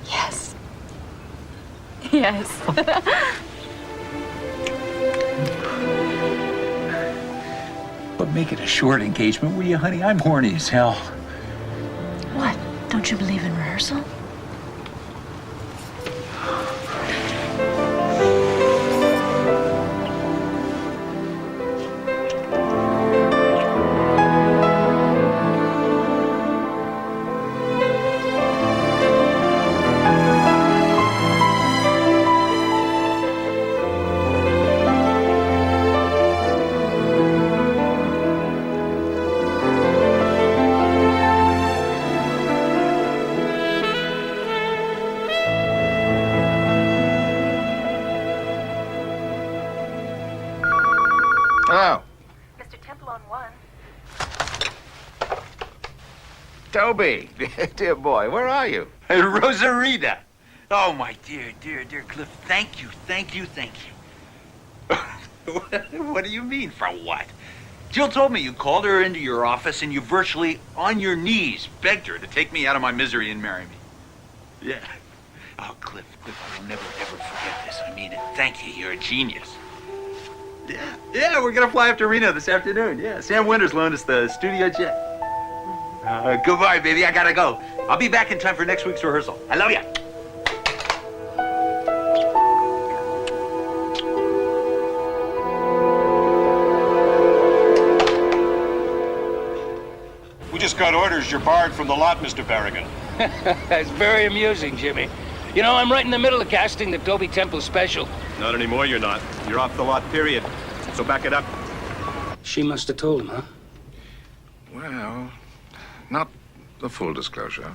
Yes. Yes. But make it a short engagement, will you, honey? I'm horny as hell. What? Don't you believe in rehearsal? Hello. Mr. Temple on one. Toby, dear boy, where are you? Rosarita. Oh, my dear Cliff, thank you. What do you mean, for what? Jill told me you called her into your office and you virtually, on your knees, begged her to take me out of my misery and marry me. Yeah. Oh, Cliff, I'll never, ever forget this. I mean it. Thank you. You're a genius. Yeah, we're gonna fly up to Reno this afternoon. Yeah, Sam Winters loaned us the studio jet. Goodbye, baby. I gotta go. I'll be back in time for next week's rehearsal. I love ya. We just got orders. You're barred from the lot, Mr. Berrigan. That's very amusing, Jimmy. You know, I'm right in the middle of casting the Toby Temple special. Not anymore, you're not. You're off the lot, period. So back it up. She must have told him, huh? Well, not the full disclosure.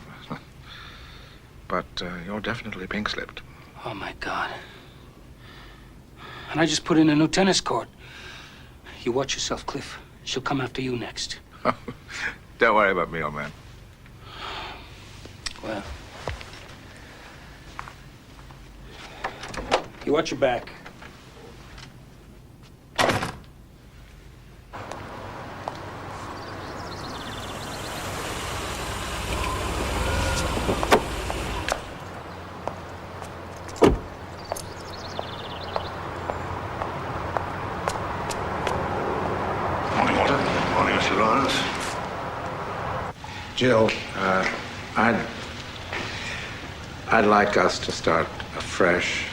But you're definitely pink-slipped. Oh, my God. And I just put in a new tennis court. You watch yourself, Cliff. She'll come after you next. Don't worry about me, old man. Well. You watch your back. Jill, I'd like us to start afresh.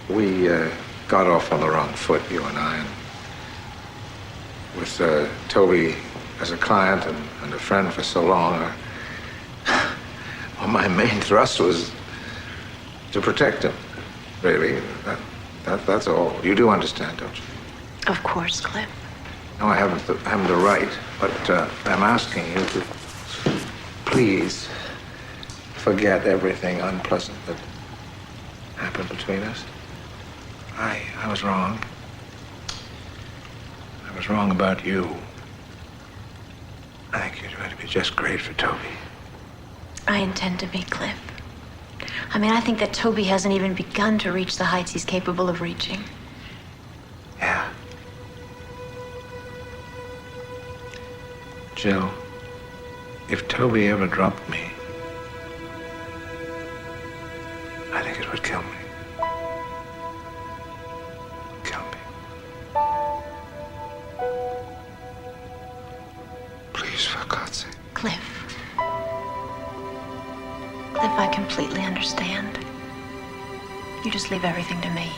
We got off on the wrong foot, you and I, and with Toby as a client and a friend for so long, well, my main thrust was to protect him, really. That's all. You do understand, don't you? Of course, Cliff. No, I haven't the right, but I'm asking you to please forget everything unpleasant that happened between us. I was wrong. I was wrong about you. I think you're going to be just great for Toby. I intend to be, Cliff. I mean, I think that Toby hasn't even begun to reach the heights he's capable of reaching. Yeah. Jill, if Toby ever dropped me, I think it would kill me. Kill me. Please, for God's sake. Cliff. Cliff, I completely understand. You just leave everything to me.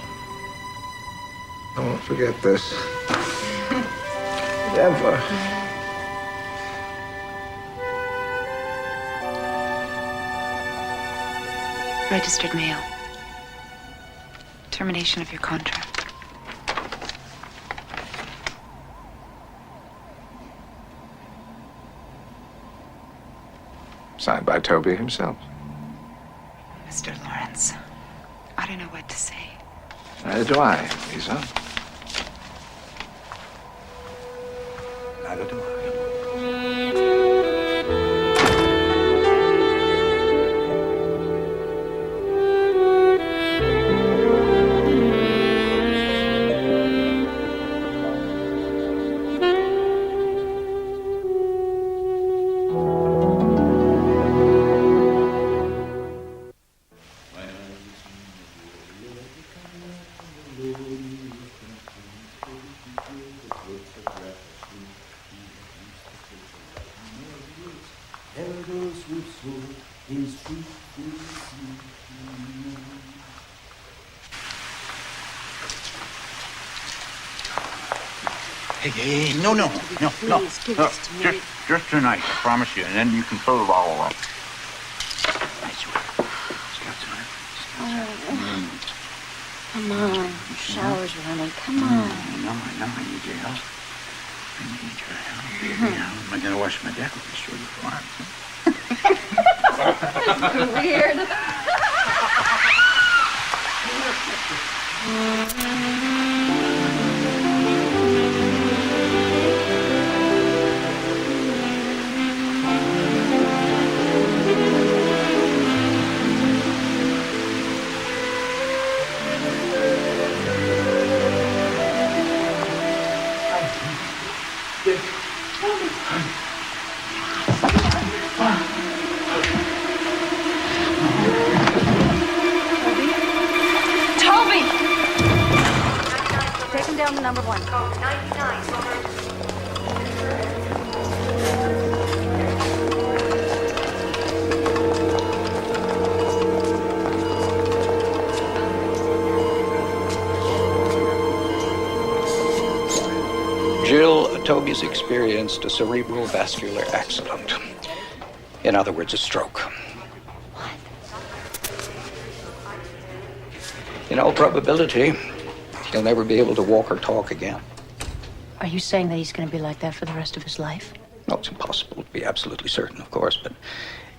I won't forget this. Never. Registered mail. Termination of your contract. Signed by Toby himself. Mr. Lawrence, I don't know what to say. Neither do I, Lisa. Neither do I. Hey, no. Please, give this to me. Just tonight, I promise you, and then you can fill it all up. Nice one. Come on. The shower's running. Come on. I know, I need your help. I need your help, baby. How am I going to wash my deck with this shorty farm? Weird. Toby! Take him down to number 1. Jill, Toby's experienced a cerebral vascular accident. In other words, a stroke. In all probability, he'll never be able to walk or talk again. Are you saying that he's going to be like that for the rest of his life? No, it's impossible to be absolutely certain, of course, but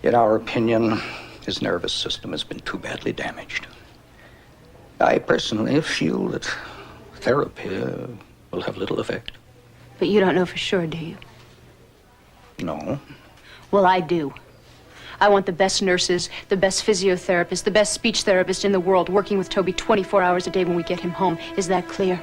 in our opinion, his nervous system has been too badly damaged. I personally feel that therapy will have little effect. But you don't know for sure, do you? No. Well, I do. I want the best nurses, the best physiotherapists, the best speech therapist in the world working with Toby 24 hours a day when we get him home. Is that clear?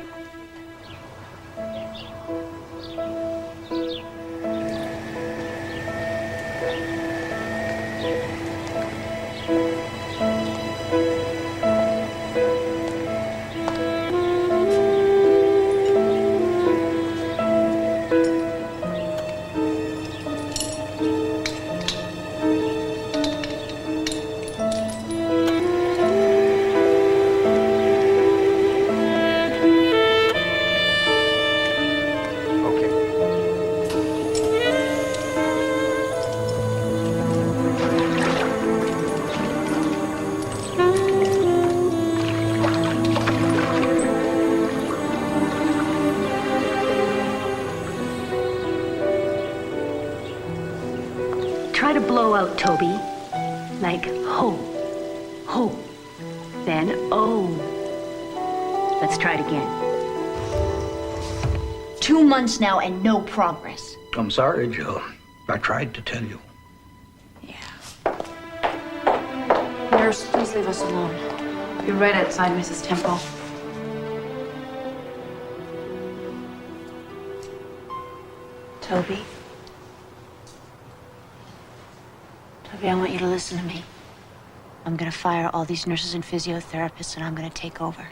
to blow out, Toby. Like ho, ho. Then oh. Let's try it again. 2 months now and no progress. I'm sorry, Jill. I tried to tell you. Nurse, please leave us alone. You're right outside Mrs. Temple. Toby? Toby, I want you to listen to me. I'm gonna fire all these nurses and physiotherapists and I'm gonna take over.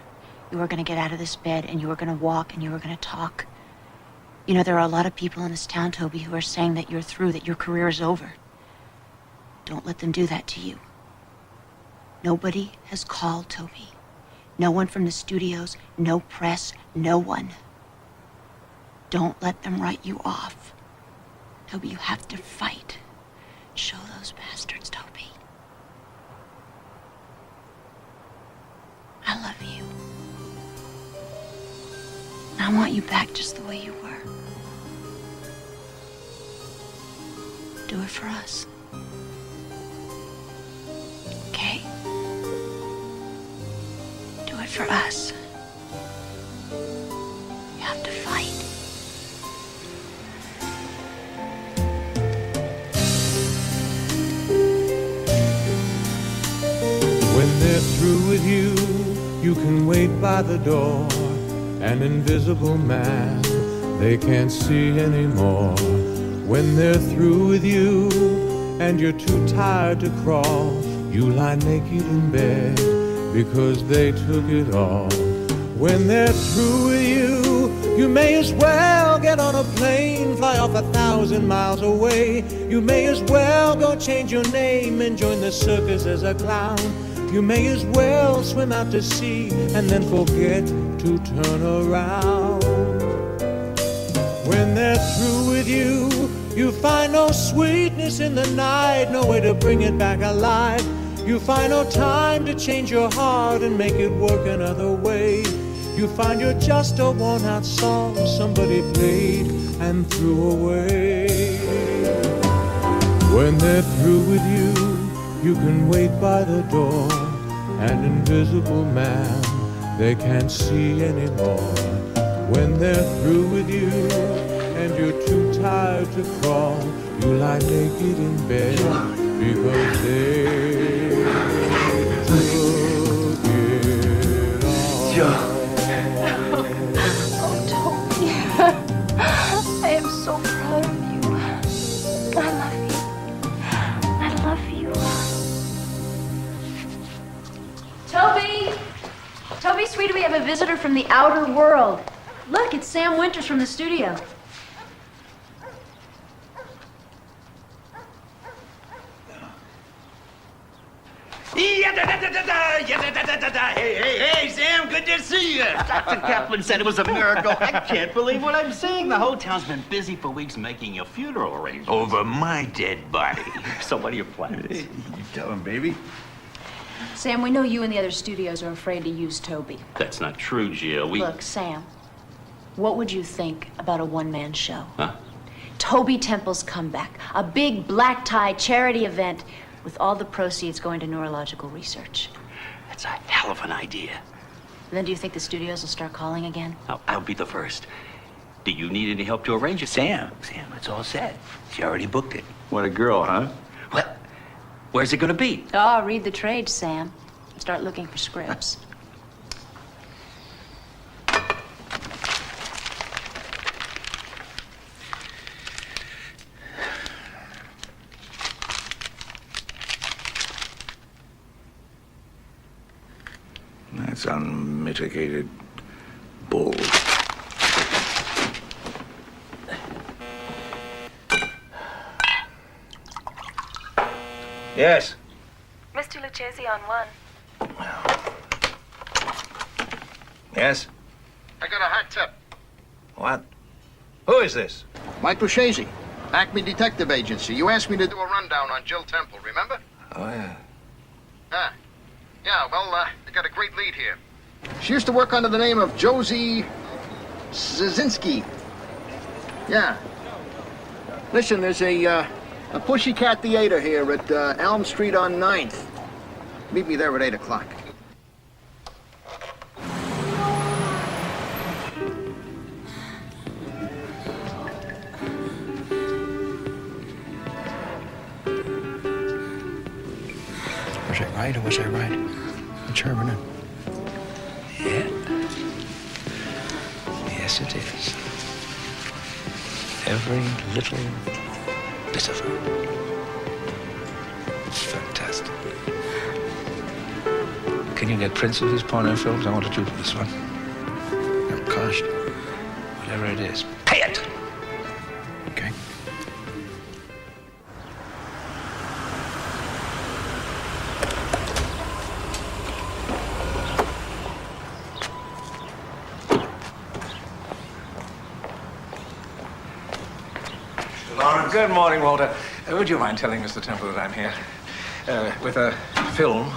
You are gonna get out of this bed and you are gonna walk and you are gonna talk. You know, there are a lot of people in this town, Toby, who are saying that you're through, that your career is over. Don't let them do that to you. Nobody has called, Toby. No one from the studios, no press, no one. Don't let them write you off. Toby, you have to fight. Show those bastards, Toby. I love you. I want you back just the way you were. Do it for us. Okay? Do it for us. You have to fight. When they're through with you, you can wait by the door. An invisible man they can't see anymore. When they're through with you and you're too tired to crawl, you lie naked in bed because they took it all. When they're through with you, you may as well get on a plane, fly off 1,000 miles away. You may as well go change your name and join the circus as a clown. You may as well swim out to sea and then forget to turn around. When they're through with you, you find no sweetness in the night, no way to bring it back alive. You find no time to change your heart and make it work another way. You find you're just a worn-out song somebody played and threw away. When they're through with you, you can wait by the door. An invisible man they can't see anymore. When they're through with you and you're too tired to crawl, you lie naked in bed because they took it all. Oh, Toby. I am so proud of you. I love you. I love you. Toby! Toby, sweetie, we have a visitor from the outer world. Look, it's Sam Winters from the studio. Hey, Sam, good to see you. Dr. Kaplan said it was a miracle. I can't believe what I'm seeing. The hotel's been busy for weeks making your funeral arrangements. Over my dead body. So what are your plans? You tell him, baby. Sam, we know you and the other studios are afraid to use Toby. That's not true, Jill. Look, Sam, what would you think about a one-man show? Huh? Toby Temple's comeback. A big black-tie charity event with all the proceeds going to neurological research. That's a hell of an idea. Then do you think the studios will start calling again? I'll be the first. Do you need any help to arrange it? Sam, it's all set. She already booked it. What a girl, huh? Well, where's it gonna be? Oh, read the trade, Sam. Start looking for scripts. That's unmitigated bull. Yes. Mr. Lucchese on one. Yes? I got a hot tip. What? Who is this? Mike Lucchese, Acme Detective Agency. You asked me to do a rundown on Jill Temple, remember? Oh, yeah. Yeah, well, I got a great lead here. She used to work under the name of Josie Szynski. Yeah. Listen, there's a A Pussycat Theater here at Elm Street on 9th. Meet me there at 8 o'clock. Was I right or was I right? It's Herman. Yeah. Yes, it is. Every little bit of it. It's fantastic. Can you get prints of these porno films? I want to do this one. What cost? Whatever it is. Pay it! Okay. Good morning, Walter. Would you mind telling Mr. Temple that I'm here with a film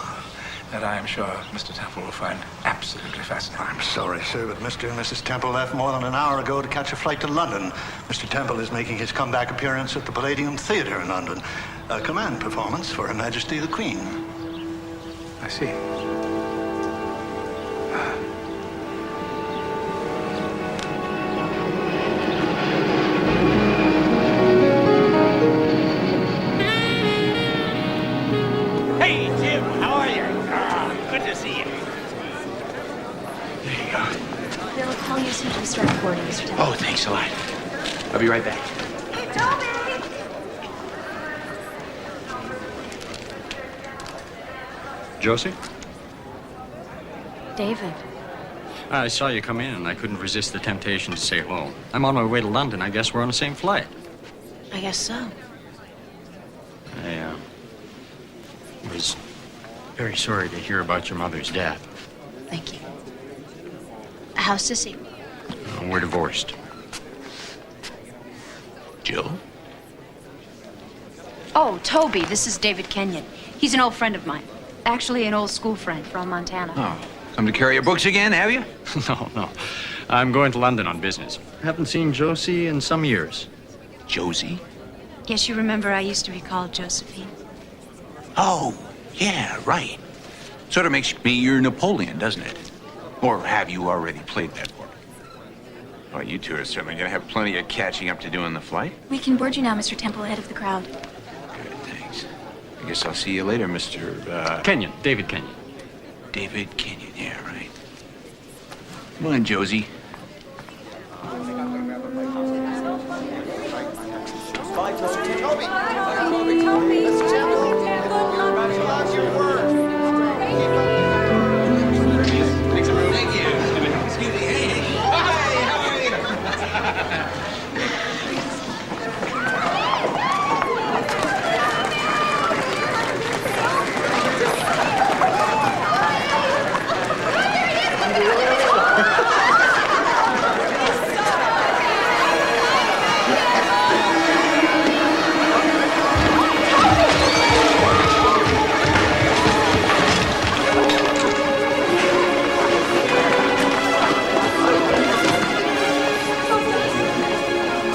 that I am sure Mr. Temple will find absolutely fascinating? I'm sorry, sir, but Mr. and Mrs. Temple left more than an hour ago to catch a flight to London. Mr. Temple is making his comeback appearance at the Palladium Theatre in London. A command performance for Her Majesty the Queen. I see. Hey, Jim, how are you? Good to see you. There you go. They'll call you as soon as we start recording, Mr. Temple. Oh, thanks a lot. I'll be right back. Hey, Toby! Josie? David. I saw you come in, and I couldn't resist the temptation to say hello. I'm on my way to London. I guess we're on the same flight. I guess so. I was very sorry to hear about your mother's death. Thank you. How's Sissy? We're divorced. Jill? Oh, Toby, this is David Kenyon. He's an old friend of mine. Actually, an old school friend from Montana. Oh, come to carry your books again, have you? No. I'm going to London on business. Haven't seen Josie in some years. Josie? Guess you remember I used to be called Josephine. Oh, yeah, right. Sort of makes me your Napoleon, doesn't it? Or have you already played that part? Well, you two are certainly going to have plenty of catching up to do on the flight. We can board you now, Mr. Temple, ahead of the crowd. Good, thanks. I guess I'll see you later, Mr. Kenyon, David Kenyon. David Kenyon, yeah, right. Come on, Josie. Thank you. Excuse me. Hey. Hi, how are you?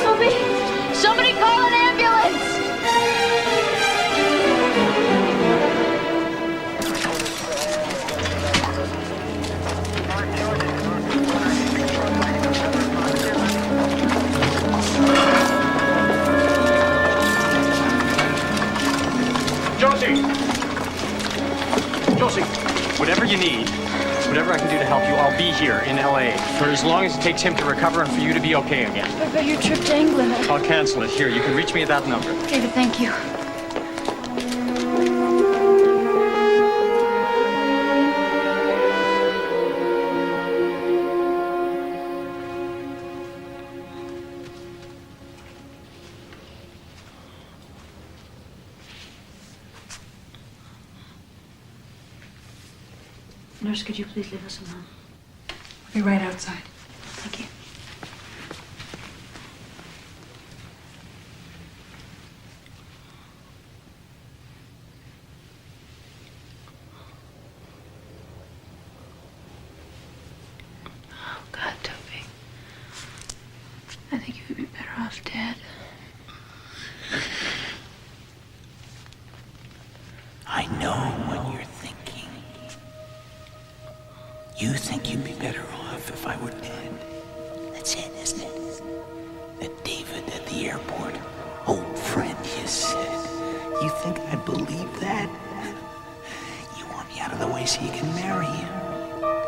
Toby! Somebody call an ambulance! Josie, whatever you need, whatever I can do to help you, I'll be here in L.A. for as long as it takes him to recover and for you to be okay again. But your trip to England. I'll cancel it. Here, you can reach me at that number. David, thank you. Nurse, could you please leave us alone? We'll be right outside. Thank you. Oh, God, Toby. I think you would be better off dead. I know what you're thinking. You think you'd be better off if I were dead. That's it, isn't it? That David at the airport, old friend, you said. You think I believe that? You want me out of the way so you can marry him.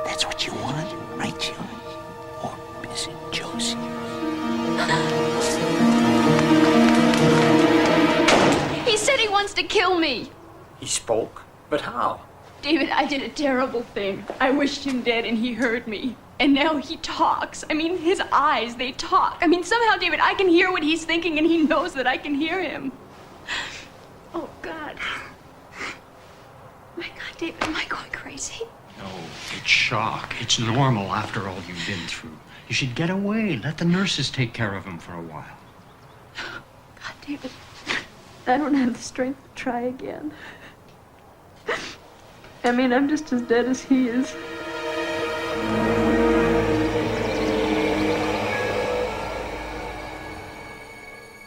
That's what you want, right, Jill? Or is it Josie? He said he wants to kill me. He spoke? But how? David, I did a terrible thing. I wished him dead and he heard me. And now he talks. I mean, his eyes, they talk. I mean, somehow, David, I can hear what he's thinking and he knows that I can hear him. Oh, God. My God, David, am I going crazy? No, it's shock. It's normal after all you've been through. You should get away. Let the nurses take care of him for a while. God, David, I don't have the strength to try again. I mean, I'm just as dead as he is.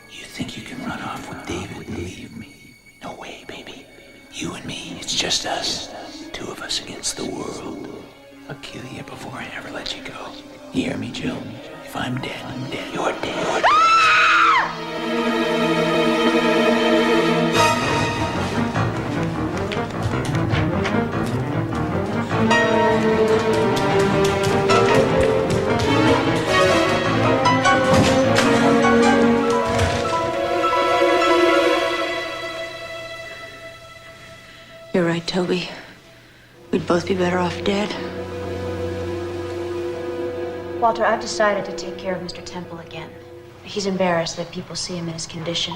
You think you can run off with David and leave me? No way, baby. You and me, it's just us. Two of us against the world. I'll kill you before I ever let you go. You hear me, Jill? If I'm dead, I'm dead. You're dead. You're dead. You're right, Toby. We'd both be better off dead. Walter, I've decided to take care of Mr. Temple again. He's embarrassed that people see him in his condition.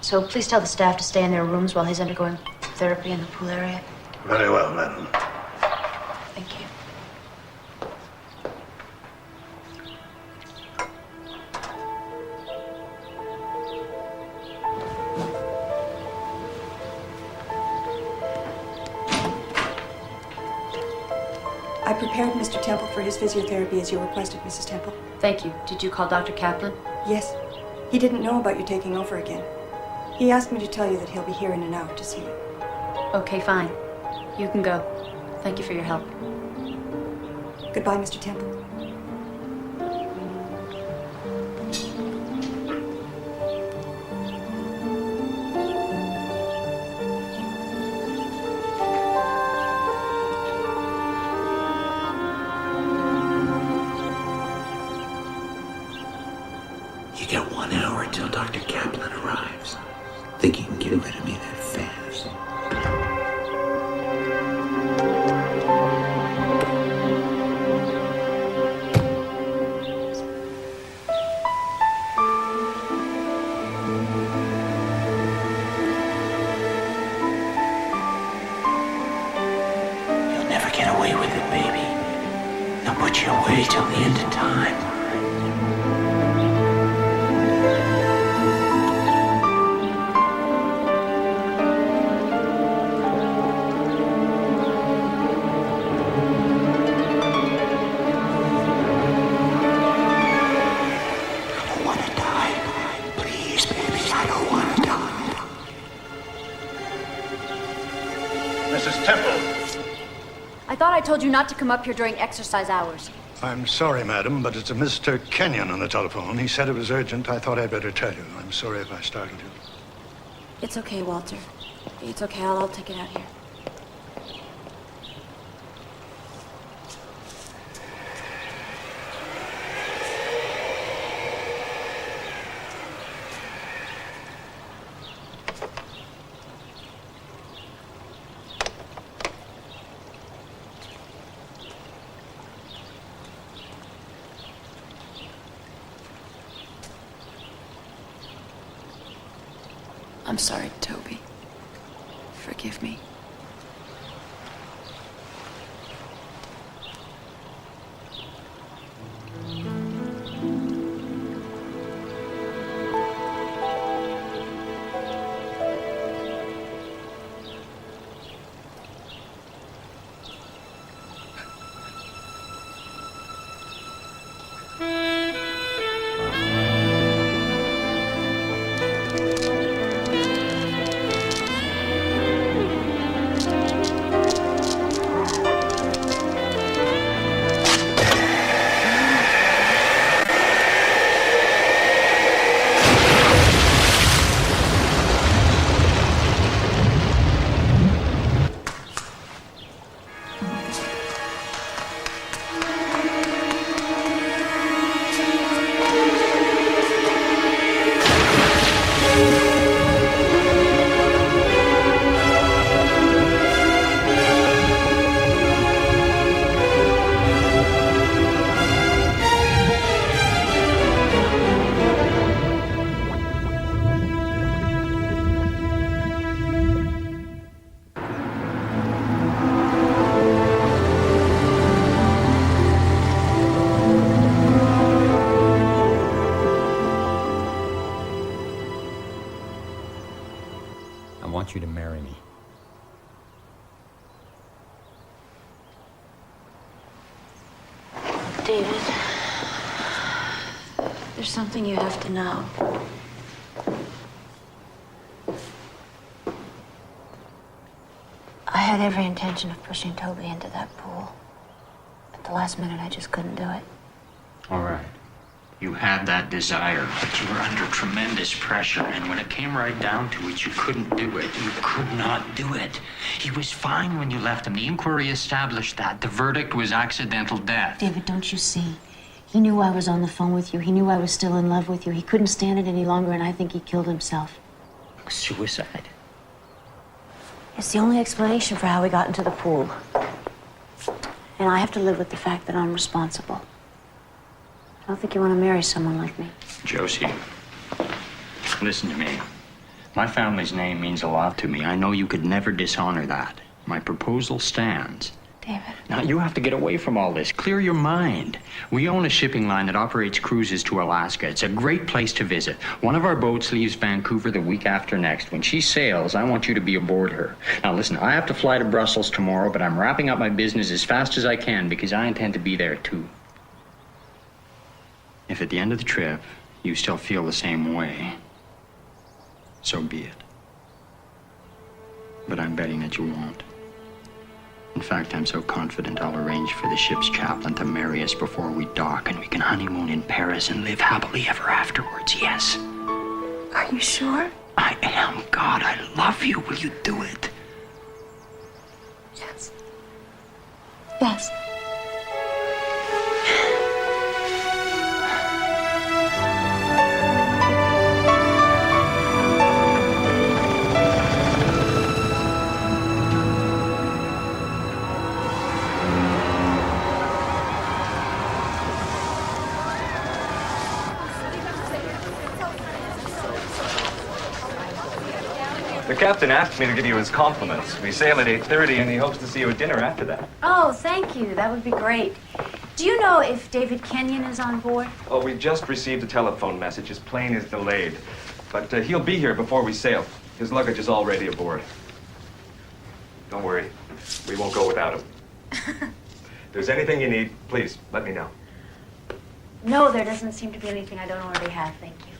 So please tell the staff to stay in their rooms while he's undergoing therapy in the pool area. Very well, madam. Thank you. I prepared Mr. Temple for his physiotherapy as you requested, Mrs. Temple. Thank you. Did you call Dr. Kaplan? Yes. He didn't know about you taking over again. He asked me to tell you that he'll be here in an hour to see you. Okay, fine. You can go. Thank you for your help. Goodbye, Mr. Temple. You got 1 hour till Dr. Kaplan arrives. Think you can get rid of me that fast? You'll never get away with it, baby. They'll put you away till the end of time. Mrs. Temple. I thought I told you not to come up here during exercise hours. I'm sorry, madam, but it's a Mr. Kenyon on the telephone. He said it was urgent. I thought I'd better tell you. I'm sorry if I startled you. It's okay, Walter. It's okay. I'll take it out here. I'm sorry, Toby. Forgive me. marry me? David, there's something you have to know. I had every intention of pushing Toby into that pool. At the last minute, I just couldn't do it. All right. You had that desire, but you were under tremendous pressure, and when it came right down to it, you couldn't do it. You could not do it. He was fine when you left him. The inquiry established that. The verdict was accidental death. David, don't you see? He knew I was on the phone with you. He knew I was still in love with you. He couldn't stand it any longer, and I think he killed himself. Suicide. It's the only explanation for how we got into the pool. And I have to live with the fact that I'm responsible. I don't think you want to marry someone like me. Josie, listen to me. My family's name means a lot to me. I know you could never dishonor that. My proposal stands. David. Now, you have to get away from all this. Clear your mind. We own a shipping line that operates cruises to Alaska. It's a great place to visit. One of our boats leaves Vancouver the week after next. When she sails, I want you to be aboard her. Now, listen, I have to fly to Brussels tomorrow, but I'm wrapping up my business as fast as I can because I intend to be there, too. If at the end of the trip, you still feel the same way, so be it. But I'm betting that you won't. In fact, I'm so confident I'll arrange for the ship's chaplain to marry us before we dock, and we can honeymoon in Paris and live happily ever afterwards, yes. Are you sure? I am. God, I love you. Will you do it? Yes. Yes. The captain asked me to give you his compliments. We sail at 8:30, and he hopes to see you at dinner after that. Oh, thank you. That would be great. Do you know if David Kenyon is on board? Oh, we just received a telephone message. His plane is delayed. But he'll be here before we sail. His luggage is already aboard. Don't worry. We won't go without him. If there's anything you need, please, let me know. No, there doesn't seem to be anything I don't already have. Thank you.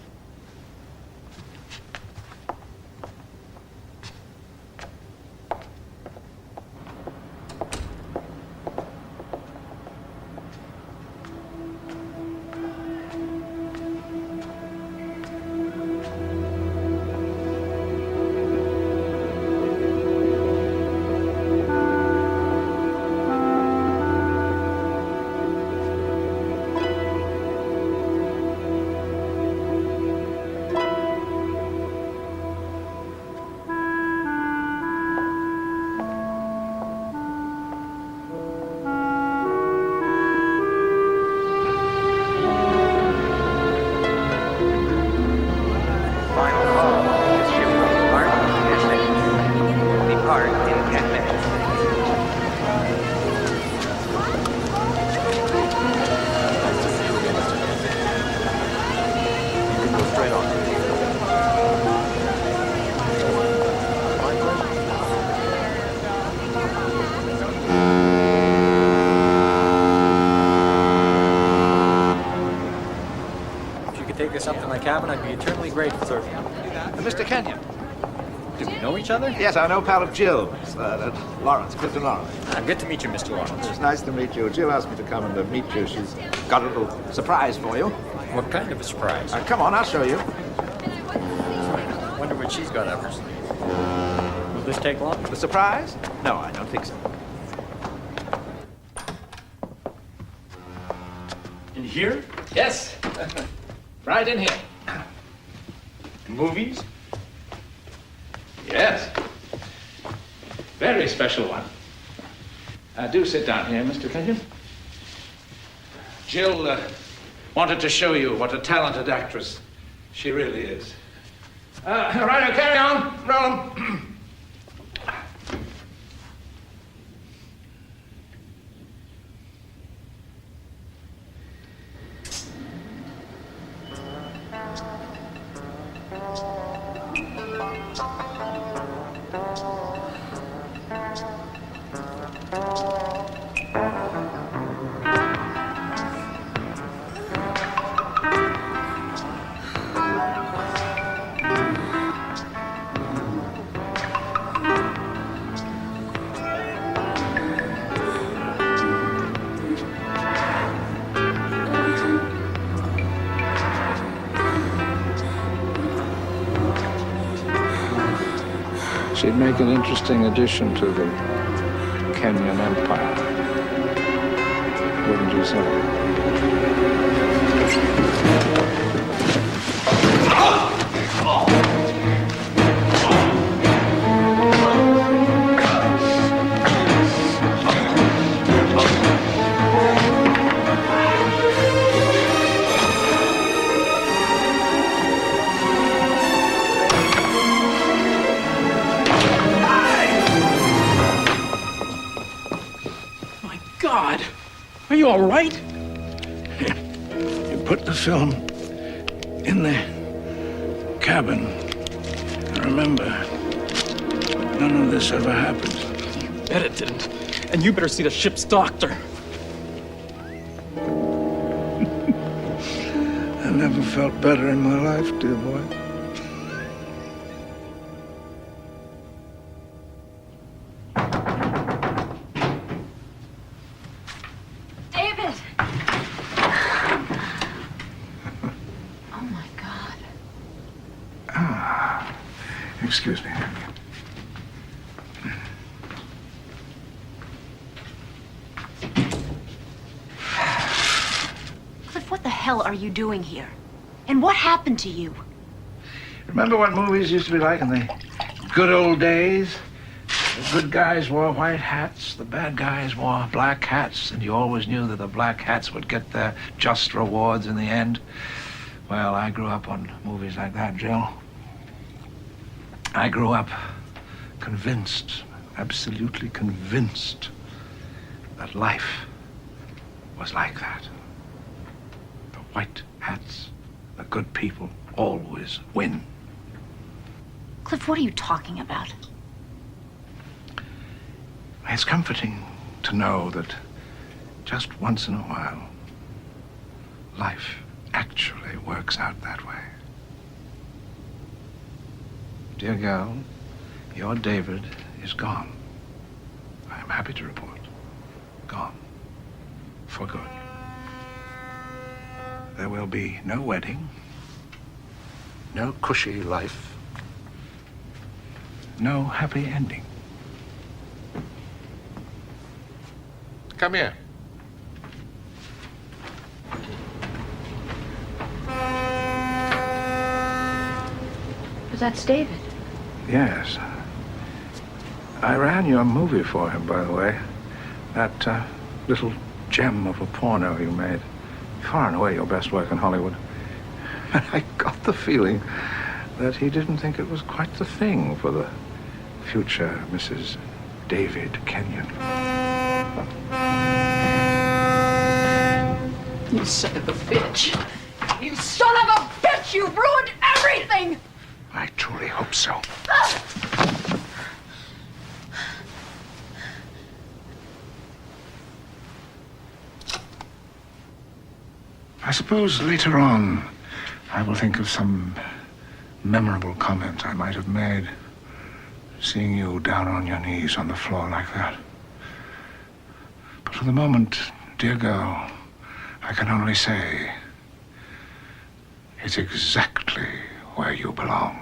Something like cabin, I'd be eternally grateful, sir. Mr. Kenyon. Do we know each other? Yes, I'm an old pal of Jill's. Lawrence, Clifton Lawrence. Good to meet you, Mr. Lawrence. It's nice to meet you. Jill asked me to come and meet you. She's got a little surprise for you. What kind of a surprise? Come on, I'll show you. Wonder what she's got up her sleeve. Will this take long? The surprise? No, I don't think so. In here? Yes. Right in here. Movies? Yes. Very special one. Do sit down here, Mr. Kenyon. Jill wanted to show you what a talented actress she really is. Right, carry on. Roll 'em. She'd make an interesting addition to the Kenyan Empire. Wouldn't you say? God! Are you all right? You put the film in the cabin. Remember, none of this ever happened. You bet it didn't. And you better see the ship's doctor. I never felt better in my life, dear boy. David! Oh my God. Excuse me. Cliff, what the hell are you doing here? And what happened to you? Remember what movies used to be like in the good old days? The good guys wore white hats, the bad guys wore black hats, and you always knew that the black hats would get their just rewards in the end. Well, I grew up on movies like that, Jill. I grew up convinced, absolutely convinced, that life was like that. The white hats, the good people, always win. Cliff, what are you talking about? It's comforting to know that just once in a while, life actually works out that way. Dear girl, your David is gone. I am happy to report. Gone. For good. There will be no wedding, no cushy life, no happy ending. Come here. But that's David. Yes. I ran your movie for him, by the way. That little gem of a porno you made. Far and away your best work in Hollywood. And I got the feeling that he didn't think it was quite the thing for the future Mrs. David Kenyon. You son of a bitch! You son of a bitch! You ruined everything! I truly hope so. I suppose later on I will think of some memorable comment I might have made, seeing you down on your knees on the floor like that. But for the moment, dear girl, I can only say it's exactly where you belong.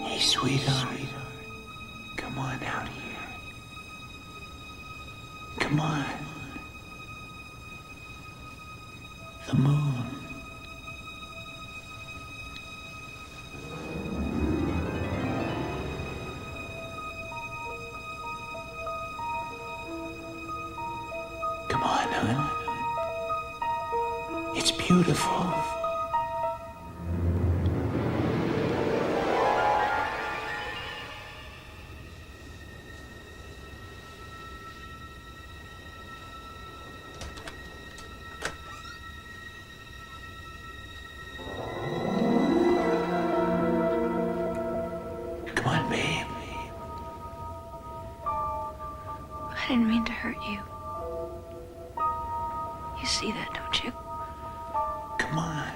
Hey, sweetheart, come on out here. Come on. The moon. Come on, hon. It's beautiful. Come on, babe. I didn't mean to hurt you. You see that, don't you? Come on.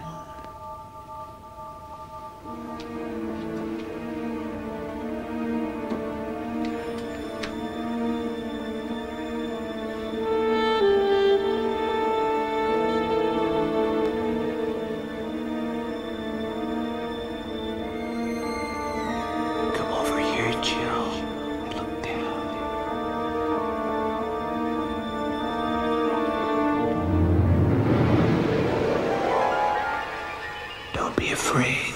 Come over here, Jill. Look down. Don't be afraid.